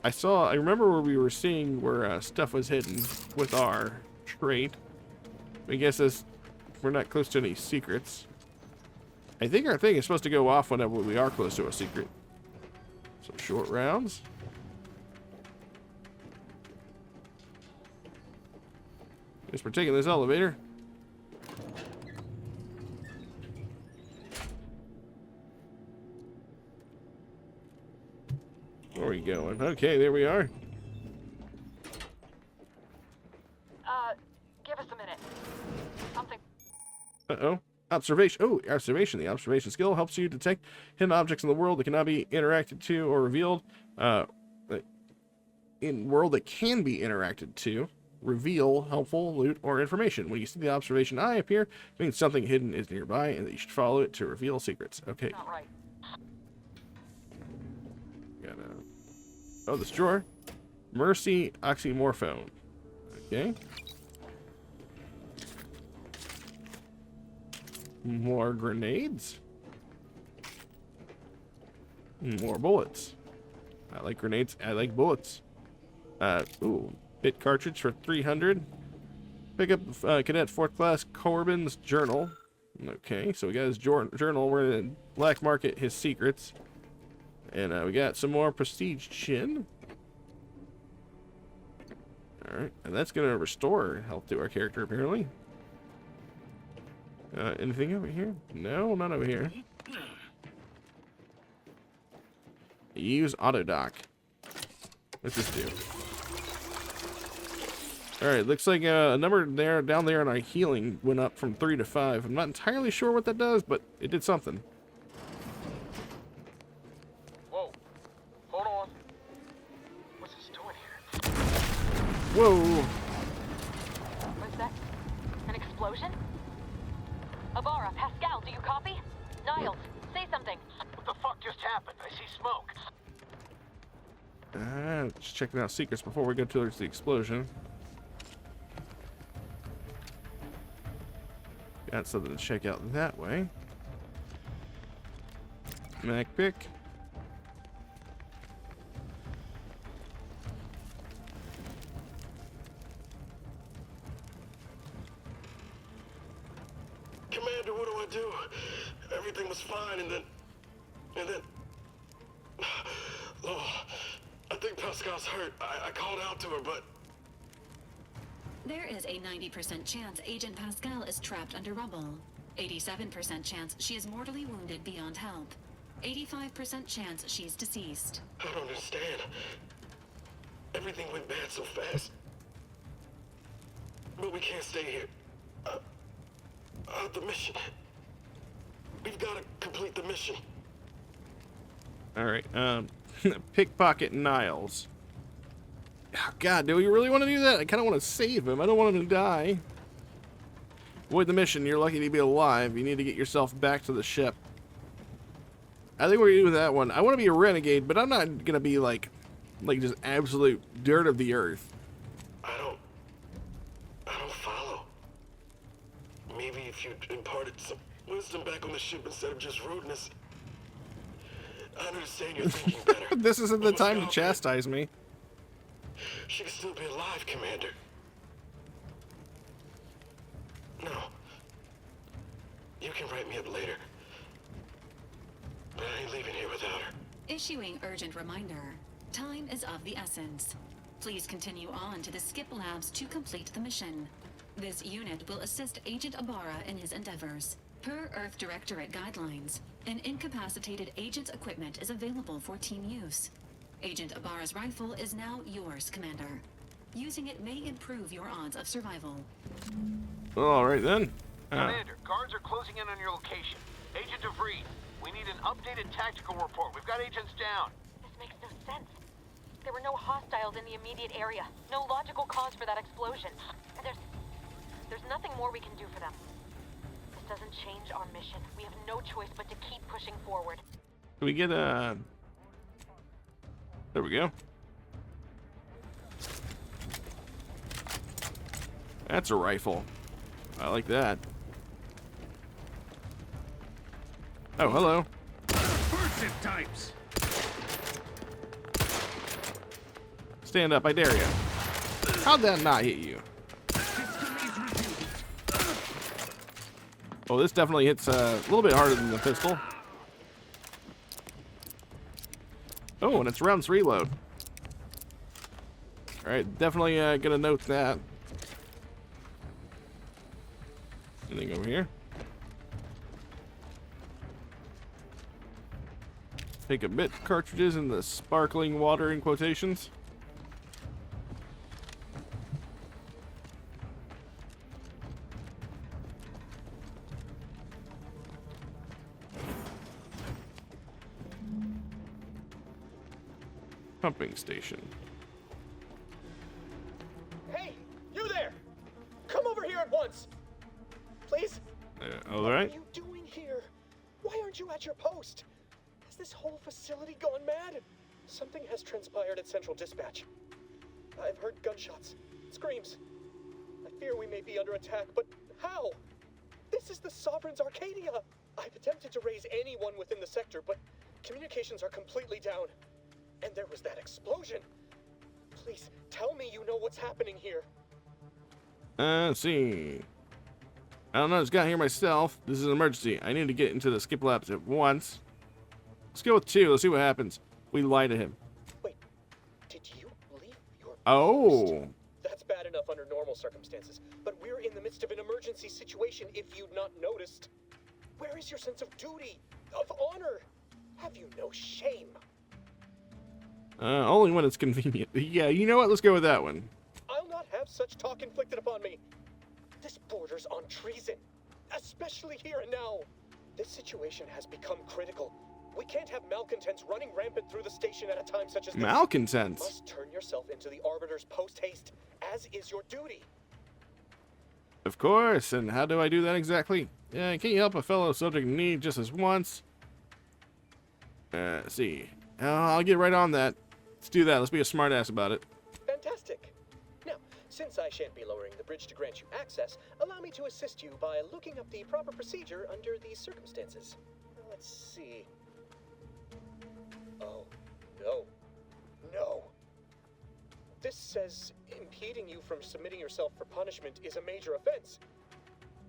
I remember where we were seeing where stuff was hidden with our trait. I guess we're not close to any secrets. I think our thing is supposed to go off whenever we are close to a secret. Some short rounds. Guess we're taking this elevator. Where are we going? Okay, there we are. Give us a minute. Something. Uh-oh. Observation. Oh, observation. The observation skill helps you detect hidden objects in the world that cannot be interacted to or revealed. In world that can be interacted to, reveal helpful loot or information. When you see the observation eye appear, it means something hidden is nearby and that you should follow it to reveal secrets. Okay. Not right. Oh, this drawer. Mercy oxymorphone. Okay. More grenades. More bullets. I like grenades. I like bullets. Ooh. Bit cartridge for 300. Pick up Cadet 4th Class Corbin's journal. Okay, so we got his journal. We're going to black market his secrets. And we got some more prestige chin. Alright, and that's going to restore health to our character, apparently. Anything over here? No, not over here. Use auto dock. What's this do? Alright, looks like a number down there in our healing went up from 3 to 5. I'm not entirely sure what that does, but it did something. Whoa. Hold on. What's this doing here? Whoa. What's that? An explosion? Abara, Pascal, do you copy? Niles, say something. What the fuck just happened? I see smoke. Just checking out secrets before we go towards the explosion. Got something to check out that way. Mac pick. Commander, what do I do? Everything was fine, and then... Oh, I think Pascal's hurt. I called out to her, but... There is a 90% chance Agent Pascal is trapped under rubble. 87% chance she is mortally wounded beyond help. 85% chance she's deceased. I don't understand. Everything went bad so fast. But we can't stay here. The mission. We've got to complete the mission. Alright, pickpocket Niles. Oh, God, do we really want to do that? I kind of want to save him. I don't want him to die. Avoid the mission. You're lucky to be alive. You need to get yourself back to the ship. I think we're going to do that one. I want to be a renegade, but I'm not going to be like just absolute dirt of the earth. I don't follow. Maybe if you imparted some wisdom back on the ship instead of just rudeness. I understand you're thinking better. This isn't the time to chastise me. She could still be alive, Commander. No. You can write me up later. But I ain't leaving here without her. Issuing urgent reminder. Time is of the essence. Please continue on to the Skip Labs to complete the mission. This unit will assist Agent Abara in his endeavors. Per Earth Directorate guidelines, an incapacitated agent's equipment is available for team use. Agent Abara's rifle is now yours, Commander. Using it may improve your odds of survival. All right, then. Commander, guards are closing in on your location. Agent DeVries, we need an updated tactical report. We've got agents down. This makes no sense. There were no hostiles in the immediate area. No logical cause for that explosion. And there's nothing more we can do for them. This doesn't change our mission. We have no choice but to keep pushing forward. Can we get a... There we go. That's a rifle. I like that. Oh, hello. aggressive types. Stand up, I dare you. How'd that not hit you? Oh, this definitely hits a little bit harder than the pistol. Oh, and it's rounds reload. Alright, definitely gonna note that. Anything over here? Take a bit cartridges in the sparkling water in quotations. Pumping station. Hey, you there! Come over here at once! Please? All right. What are you doing here? Why aren't you at your post? Has this whole facility gone mad? Something has transpired at Central Dispatch. I've heard gunshots, screams. I fear we may be under attack, but how? This is the Sovereign's Arcadia! I've attempted to raise anyone within the sector, but communications are completely down. And there was that explosion. Please, tell me you know what's happening here. Let's see. I don't know, I just got here myself. This is an emergency. I need to get into the skip labs at once. Let's go with 2. Let's see what happens. We lie to him. Wait, did you leave your Oh. That's bad enough under normal circumstances, but we're in the midst of an emergency situation if you'd not noticed. Where is your sense of duty, of honor? Have you no shame? Only when it's convenient. Yeah, you know what? Let's go with that one. I'll not have such talk inflicted upon me. This borders on treason, especially here and now. This situation has become critical. We can't have malcontents running rampant through the station at a time such as this. Malcontents? You must turn yourself into the Arbiter's post-haste, as is your duty. Of course, and how do I do that exactly? Can you help a fellow subject in need just this once? Let's see. I'll get right on that. Let's do that. Let's be a smartass about it. Fantastic. Now, since I shan't be lowering the bridge to grant you access, allow me to assist you by looking up the proper procedure under these circumstances. Let's see. Oh, no. No. This says impeding you from submitting yourself for punishment is a major offense.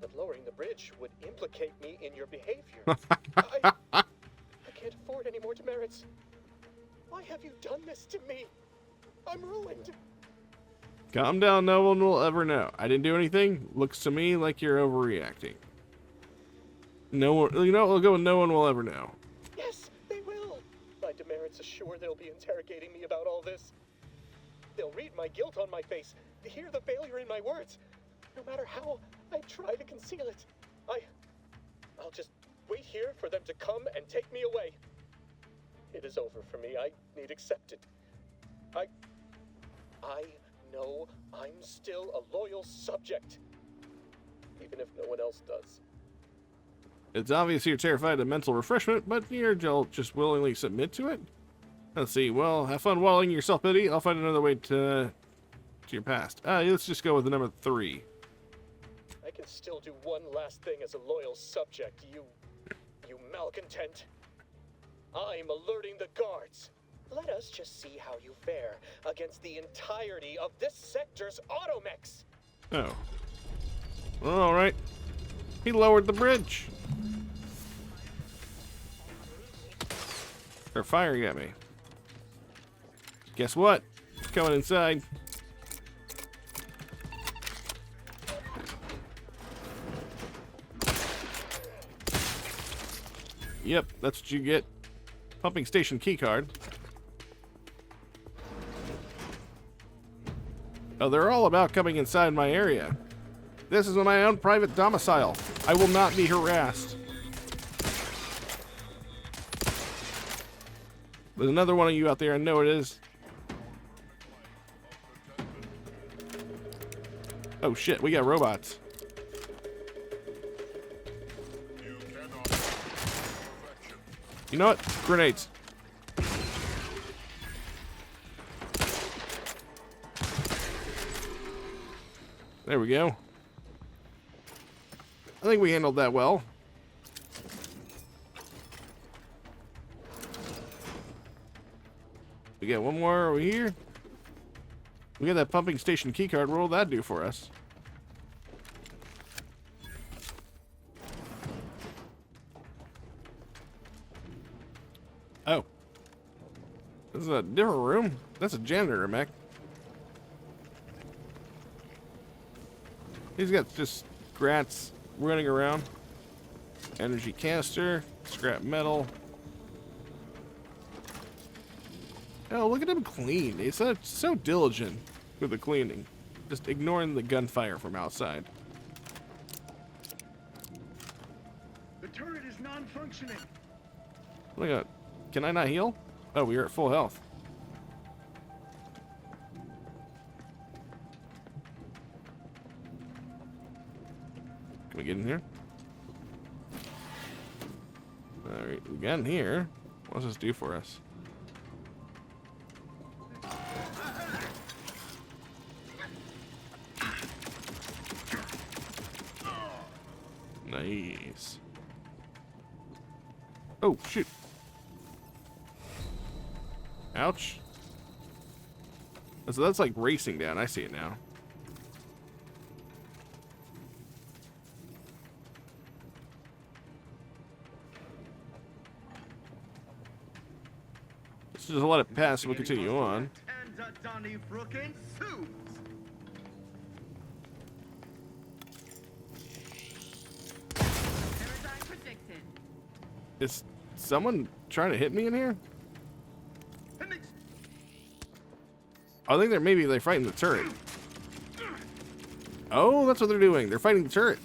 But lowering the bridge would implicate me in your behavior. I can't afford any more demerits. Why have you done this to me? I'm ruined. Calm down, no one will ever know. I didn't do anything. Looks to me like you're overreacting. No one, you know, we'll go with no one will ever know. Yes, they will. My demerits assure they'll be interrogating me about all this. They'll read my guilt on my face, hear the failure in my words. No matter how I try to conceal it, I'll just wait here for them to come and take me away. It is over for me. I need accepted. I know I'm still a loyal subject, even if no one else does. It's obvious you're terrified of mental refreshment, but you're just willingly submit to it? Let's see. Well, have fun wallowing your self-pity. I'll find another way to your past. Let's just go with the number 3. I can still do one last thing as a loyal subject, you malcontent. I'm alerting the guards. Let us just see how you fare against the entirety of this sector's automechs. Oh. Well, all right. He lowered the bridge. They're firing at me. Guess what? Coming inside. Yep, that's what you get. Pumping station keycard. Oh, they're all about coming inside my area. This is my own private domicile. I will not be harassed. There's another one of you out there. I know it is. Oh shit, we got robots. You know what? Grenades. There we go. I think we handled that well. We got one more over here. We got that pumping station keycard. What will that do for us? Oh. This is a different room. That's a janitor mech. He's got just grats running around. Energy canister, scrap metal. Oh, look at him clean. He's so diligent with the cleaning. Just ignoring the gunfire from outside. The turret is non-functioning. Look at. Can I not heal? Oh, we are at full health. Can we get in here? Alright, we got in here. What does this do for us? Nice. Oh, shoot. Ouch. So that's like racing down. I see it now. Let's just let it pass and we'll continue on. Is someone trying to hit me in here? I think they're fighting the turret. Oh, that's what they're doing. They're fighting the turret.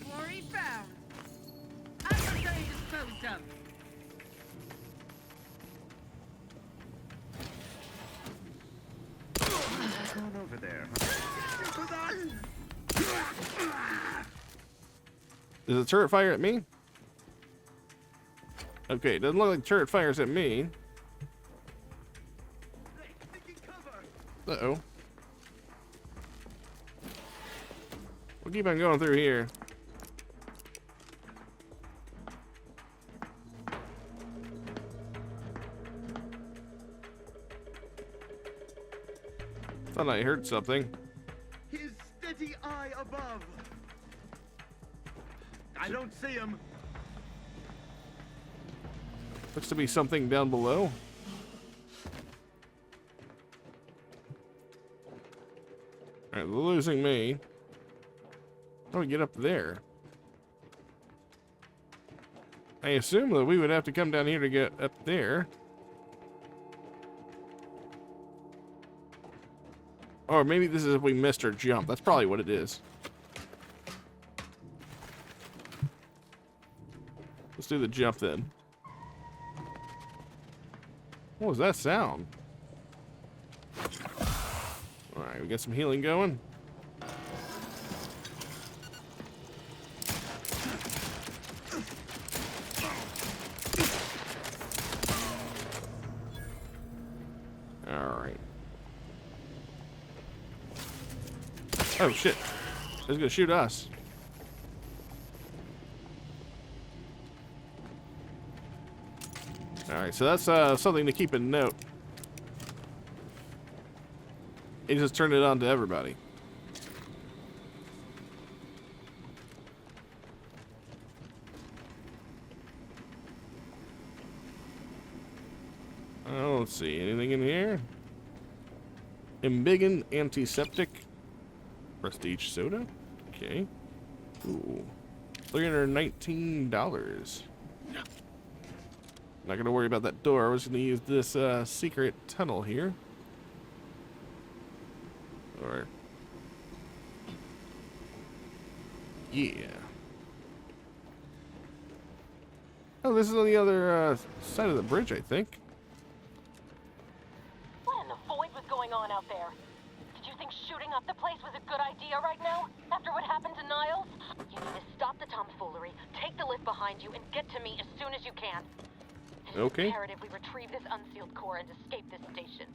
Over there. Does the turret fire at me? Okay, it doesn't look like the turret fires at me. Uh-oh. We'll keep on going through here. Thought I heard something. His steady eye above. I don't see him. Looks to be something down below. Alright, they're losing me. How do we get up there? I assume that we would have to come down here to get up there. Or maybe this is if we missed our jump. That's probably what it is. Let's do the jump then. What was that sound? Alright, we got some healing going. Alright. Oh shit. He's gonna shoot us. Alright, so that's something to keep in note. He just turned it on to everybody. I don't see anything in here. Embiggen antiseptic. Prestige soda. Okay. Ooh. $319. Not gonna worry about that door. I was gonna use this secret tunnel here. Or yeah. Oh, this is on the other side of the bridge, I think. What in the void was going on out there? Did you think shooting up the place was a good idea right now? After what happened to Niles? You need to stop the tomfoolery, take the lift behind you, and get to me as soon as you can. It is imperative we retrieve this unsealed core and escape this station.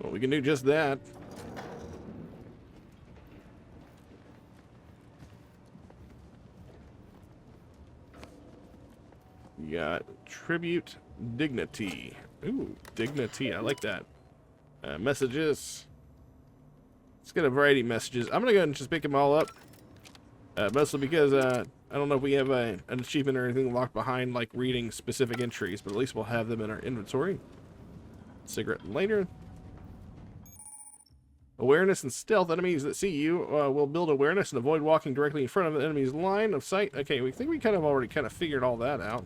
Well, we can do just that. We got tribute Dignity. Ooh, dignity. I like that. Messages. Let's get a variety of messages. I'm gonna go ahead and just pick them all up. Mostly because I don't know if we have an achievement or anything locked behind like reading specific entries, but at least we'll have them in our inventory. Cigarette lighter. Awareness and stealth. Enemies that see you will build awareness and avoid walking directly in front of the enemy's line of sight. Okay, we think we kind of already figured all that out.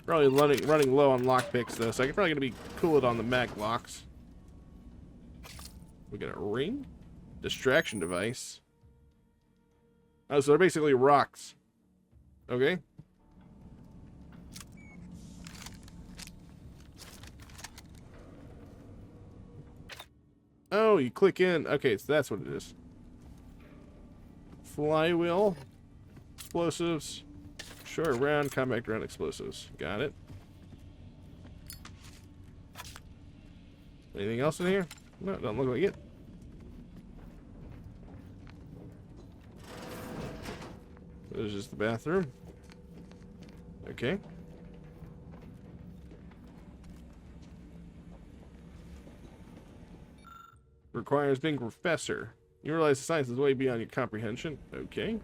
Probably running low on lockpicks though, so I'm probably gonna be cooled on the mag locks. We got a ring, distraction device. Oh, so they're basically rocks. Okay. Oh, you click in. Okay, so that's what it is. Flywheel, explosives, short round, compact round explosives. Got it. Anything else in here? No, it doesn't look like it. This is the bathroom. Okay. Requires being a professor. You realize the science is way beyond your comprehension. Okay.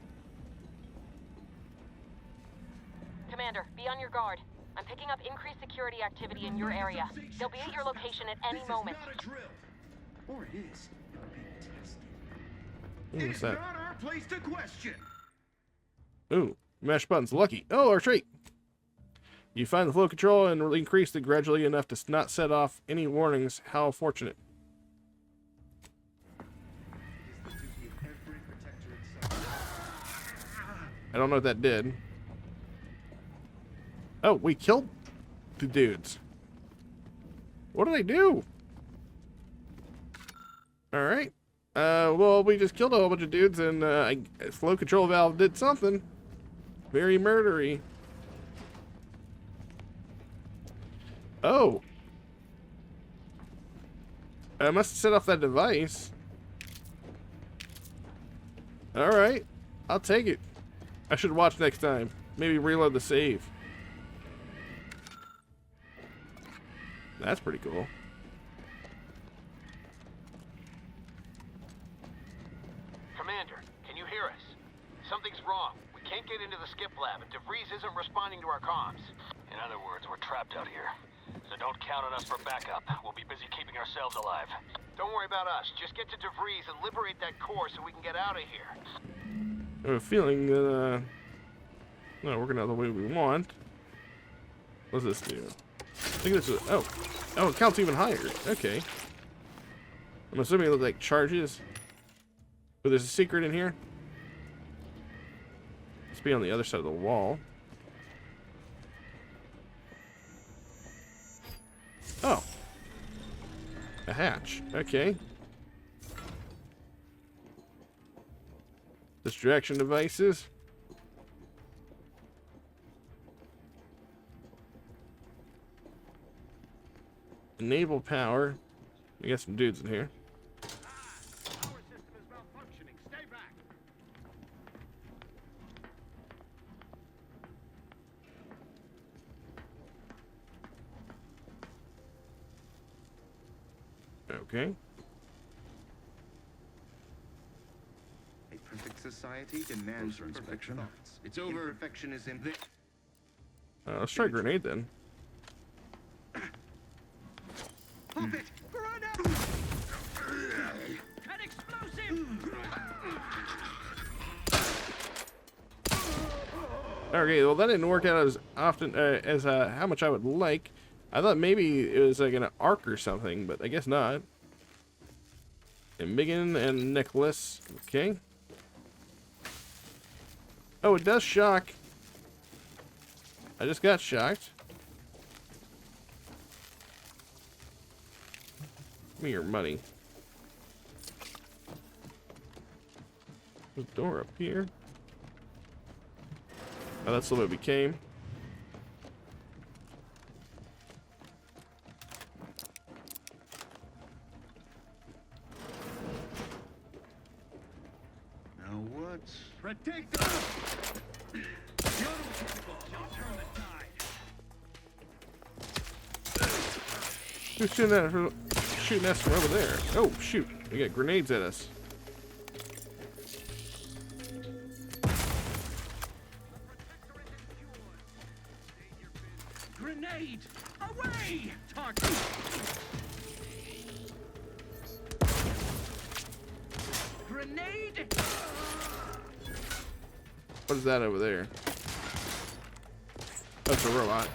Commander, be on your guard. I'm picking up increased security activity in your area. They'll be at your location at any moment. Or it is. What's that? Not our place to question. Ooh, mash buttons. Lucky. Oh, our trait. You find the flow control and increase it gradually enough to not set off any warnings. How fortunate. I don't know what that did. Oh, we killed the dudes. What did they do? Alright. Well, we just killed a whole bunch of dudes and flow control valve did something. Very murdery. Oh. I must have set off that device. Alright. I'll take it. I should watch next time. Maybe reload the save. That's pretty cool. Commander, can you hear us? Something's wrong. We can't get into the skip lab, and DeVries isn't responding to our comms. In other words, we're trapped out here. So don't count on us for backup. We'll be busy keeping ourselves alive. Don't worry about us. Just get to DeVries and liberate that core so we can get out of here. I have a feeling that, not working out the way we want. What's this do? I think this is, oh, it counts even higher. Okay. I'm assuming it looks like charges. But there's a secret in here. Must be on the other side of the wall. Oh. A hatch. Okay. Distraction devices. Enable power. We got some dudes in here. Okay. A perfect society demands perfect thoughts. It's over. Imperfection is in the... Let's try a grenade then. Pop it! Grenade! An explosive! Okay, well that didn't work out as often as how much I would like. I thought maybe it was like an arc or something, but I guess not. And Migan and Nicholas. Okay. Oh, it does shock. I just got shocked. Give me your money. There's a door up here. Oh, that's the way we came. Now what's... Protect us! Who's shooting us from over there? Oh, shoot. We got grenades at us. Grenade! Away! Target! Grenade! What is that over there? That's a robot.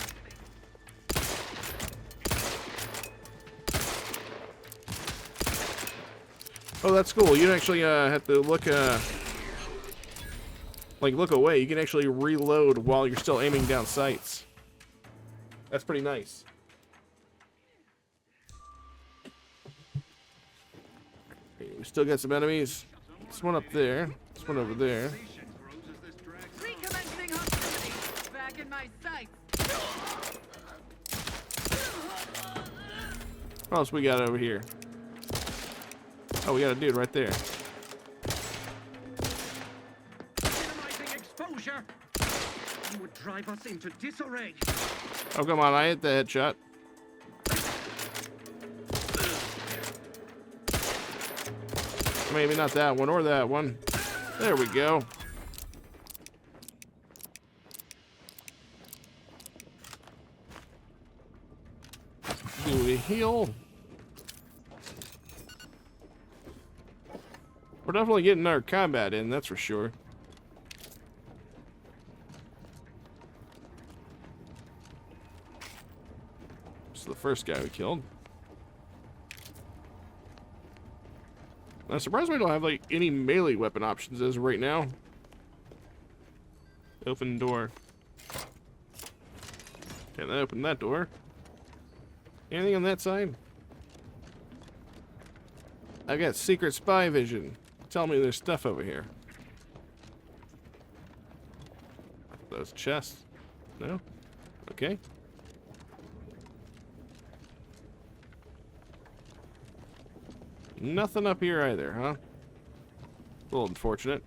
Oh, that's cool. You don't actually have to look look away. You can actually reload while you're still aiming down sights. That's pretty nice. Okay, we still got some enemies. This one up there. This one over there. Recommencing hostilities. Back in my sights. What else we got over here? Oh, we got a dude right there. Minimizing exposure. You would drive us into disarray. Oh, come on. I hit the headshot. Maybe not that one or that one. There we go. Do we heal? We're definitely getting our combat in, that's for sure. This is the first guy we killed. I'm surprised we don't have like any melee weapon options as of right now. Open door. Can't open that door. Anything on that side? I got secret spy vision. Tell me there's stuff over here. Those chests? No? Okay. Nothing up here either, huh? A little unfortunate.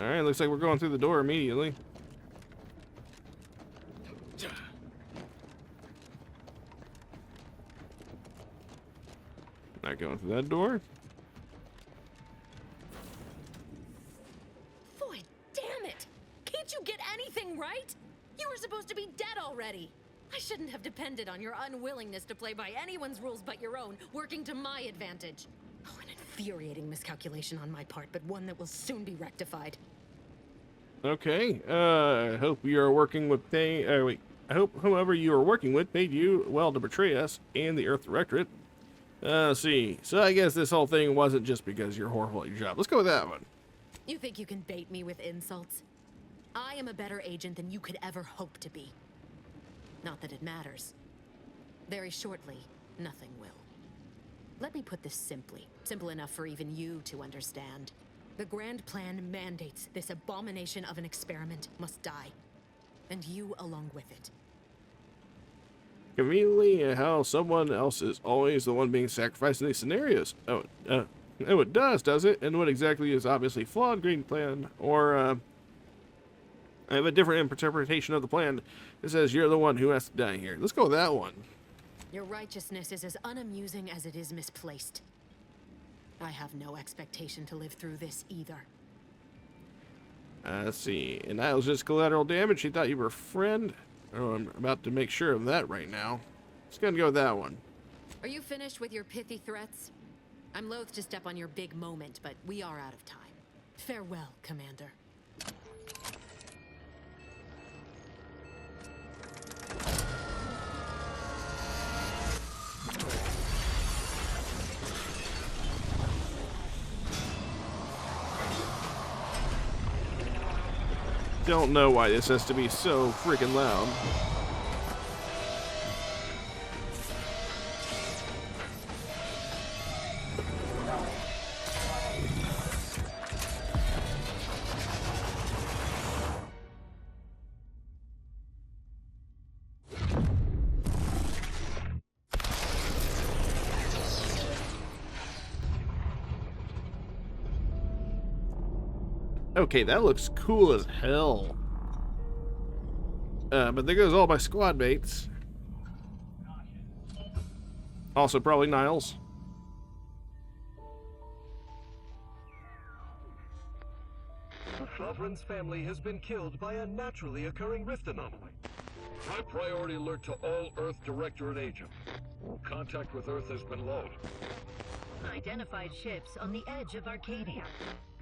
Alright, looks like we're going through the door immediately. Not going through that door. Boy, damn it! Can't you get anything right? You were supposed to be dead already. I shouldn't have depended on your unwillingness to play by anyone's rules but your own, working to my advantage. Oh, an infuriating miscalculation on my part, but one that will soon be rectified. Okay, I hope you're working with I hope whoever you are working with paid you well to betray us and the Earth Directorate. Let's see. So I guess this whole thing wasn't just because you're horrible at your job. Let's go with that one. You think you can bait me with insults? I am a better agent than you could ever hope to be. Not that it matters. Very shortly, nothing will. Let me put this simply. Simple enough for even you to understand. The grand plan mandates this abomination of an experiment must die. And you along with it. Conveniently, how someone else is always the one being sacrificed in these scenarios. Oh, it does it? And what exactly is obviously flawed green plan? Or, I have a different interpretation of the plan. It says you're the one who has to die here. Let's go with that one. Your righteousness is as unamusing as it is misplaced. I have no expectation to live through this either. Let's see. And that was just collateral damage. She thought you were a friend. Oh, I'm about to make sure of that right now. Just gonna go with that one. Are you finished with your pithy threats? I'm loath to step on your big moment, but we are out of time. Farewell, Commander. Don't know why this has to be so freaking loud. Okay, that looks cool as hell. But there goes all my squad mates. Also, probably Niles. The Sovereign's family has been killed by a naturally occurring rift anomaly. High priority alert to all Earth Directorate agents. Contact with Earth has been low. Identified ships on the edge of Arcadia.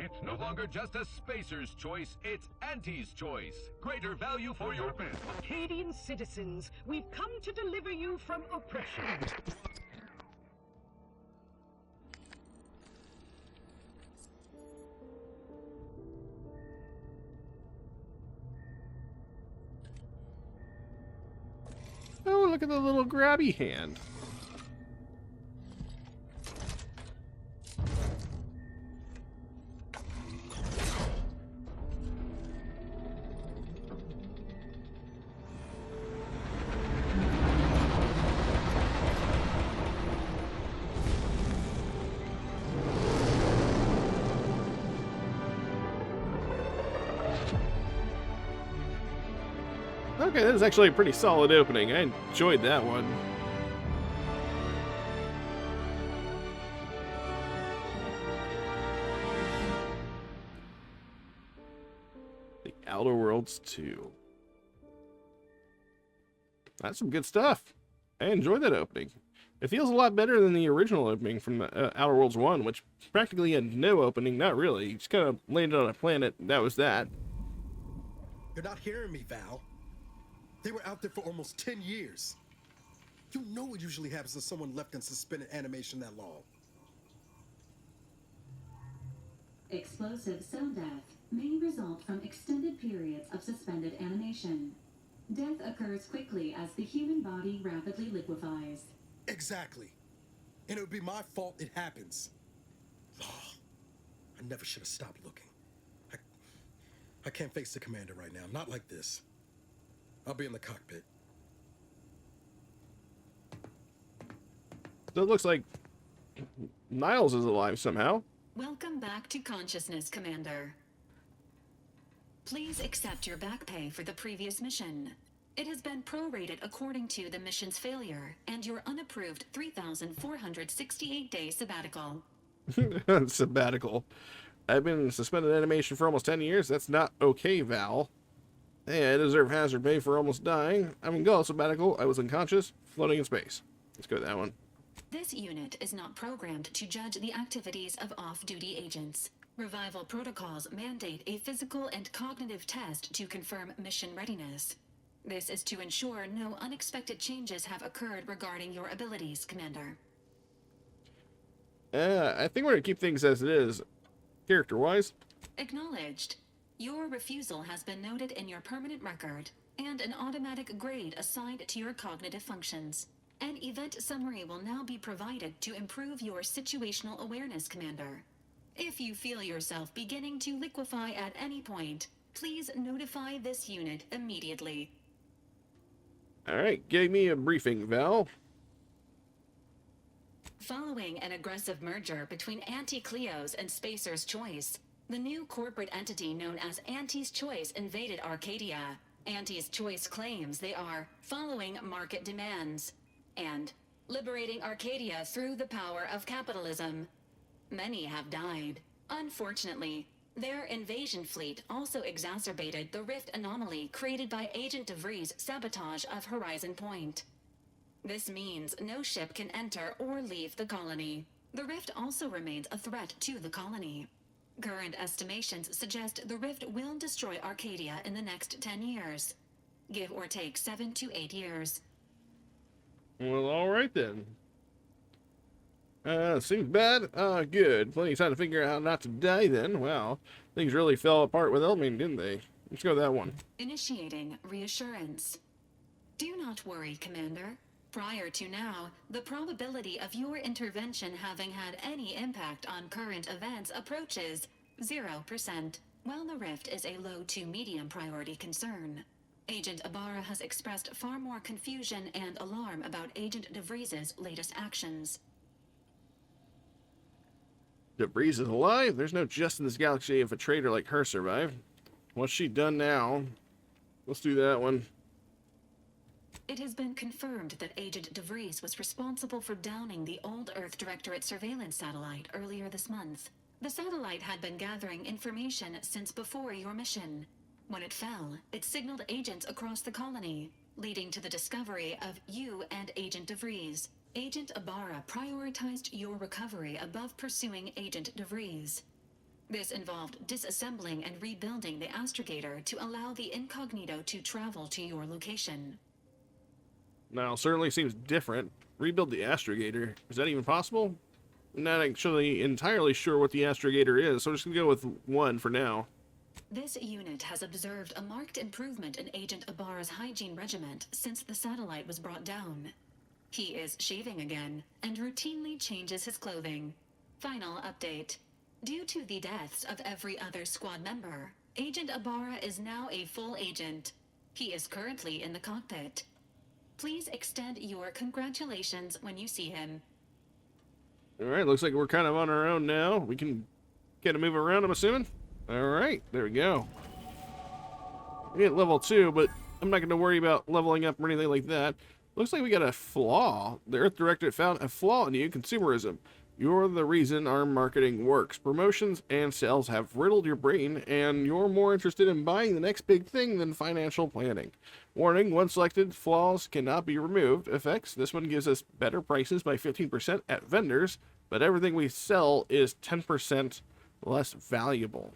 It's no longer just a spacer's choice, it's Auntie's choice. Greater value for your men. Arcadian citizens, we've come to deliver you from oppression. Oh, look at the little grabby hand. Okay, that was actually a pretty solid opening. I enjoyed that one. The Outer Worlds 2. That's some good stuff. I enjoyed that opening. It feels a lot better than the original opening from the Outer Worlds 1, which practically had no opening. Not really. You just kind of landed on a planet, and that was that. You're not hearing me, Val. They were out there for almost 10 years. You know what usually happens to someone left in suspended animation that long. Explosive cell death may result from extended periods of suspended animation. Death occurs quickly as the human body rapidly liquefies. Exactly. And it would be my fault it happens. Oh, I never should have stopped looking. I can't face the commander right now. Not like this. I'll be in the cockpit. So it looks like Niles is alive somehow. Welcome back to consciousness, Commander. Please accept your back pay for the previous mission. It has been prorated according to the mission's failure and your unapproved 3,468-day sabbatical. Sabbatical. I've been in suspended animation for almost 10 years. That's not okay, Val. Hey, I deserve hazard pay for almost dying. I'm in Gulf sabbatical. I was unconscious, floating in space. Let's go with that one. This unit is not programmed to judge the activities of off-duty agents. Revival protocols mandate a physical and cognitive test to confirm mission readiness. This is to ensure no unexpected changes have occurred regarding your abilities, Commander. I think we're going to keep things as it is, character-wise. Acknowledged. Your refusal has been noted in your permanent record, and an automatic grade assigned to your cognitive functions. An event summary will now be provided to improve your situational awareness, Commander. If you feel yourself beginning to liquefy at any point, please notify this unit immediately. Alright, give me a briefing, Val. Following an aggressive merger between Anti-Cleo's and Spacer's Choice, the new corporate entity known as Auntie's Choice invaded Arcadia. Auntie's Choice claims they are following market demands and liberating Arcadia through the power of capitalism. Many have died. Unfortunately, their invasion fleet also exacerbated the rift anomaly created by Agent DeVries' sabotage of Horizon Point. This means no ship can enter or leave the colony. The rift also remains a threat to the colony. Current estimations suggest the rift will destroy Arcadia in the next 10 years. Give or take 7 to 8 years. Well, alright then. Seems bad? Good. Plenty of time to figure out how not to die then. Wow. Things really fell apart without me, didn't they? Let's go with that one. Initiating reassurance. Do not worry, Commander. Prior to now, the probability of your intervention having had any impact on current events approaches 0%, while the rift is a low to medium priority concern. Agent Ibarra has expressed far more confusion and alarm about Agent DeVries' latest actions. DeVries is alive. There's no just in this galaxy if a traitor like her survived. What's she done now? Let's do that one. It has been confirmed that Agent DeVries was responsible for downing the old Earth Directorate surveillance satellite earlier this month. The satellite had been gathering information since before your mission. When it fell, it signaled agents across the colony, leading to the discovery of you and Agent DeVries. Agent Ibarra prioritized your recovery above pursuing Agent DeVries. This involved disassembling and rebuilding the astrogator to allow the incognito to travel to your location. Now, certainly seems different. Rebuild the astrogator. Is that even possible? I'm not actually entirely sure what the astrogator is, so I'm just going to go with one for now. This unit has observed a marked improvement in Agent Ibarra's hygiene regiment since the satellite was brought down. He is shaving again and routinely changes his clothing. Final update. Due to the deaths of every other squad member, Agent Ibarra is now a full agent. He is currently in the cockpit. Please extend your congratulations when you see him. Alright, looks like we're kind of on our own now. We can get to move around, I'm assuming. Alright, there we go. We hit level 2, but I'm not going to worry about leveling up or anything like that. Looks like we got a flaw. The Earth Directorate found a flaw in you, consumerism. You're the reason our marketing works. Promotions and sales have riddled your brain, and you're more interested in buying the next big thing than financial planning. Warning, once selected, flaws cannot be removed. Effects, this one gives us better prices by 15% at vendors, but everything we sell is 10% less valuable.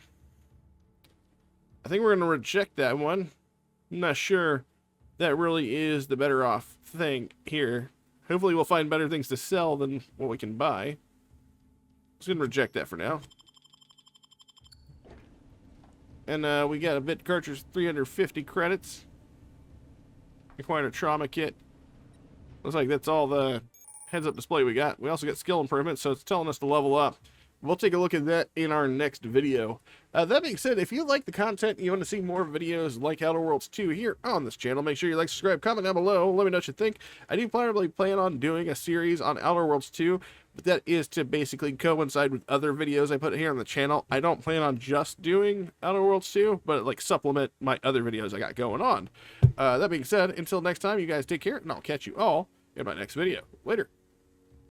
I think we're going to reject that one. I'm not sure that really is the better off thing here. Hopefully we'll find better things to sell than what we can buy. Just going to reject that for now. And we got a bit cartridge, 350 credits. Acquired a trauma kit. Looks like that's all the heads-up display we got. We also got skill improvements, so it's telling us to level up. We'll take a look at that in our next video. That being said, if you like the content and you want to see more videos like Outer Worlds 2 here on this channel, make sure you like, subscribe, comment down below. Let me know what you think. I do probably plan on doing a series on Outer Worlds 2, but that is to basically coincide with other videos I put here on the channel. I don't plan on just doing Outer Worlds 2, but like supplement my other videos I got going on. That being said, until next time, you guys take care, and I'll catch you all in my next video. Later.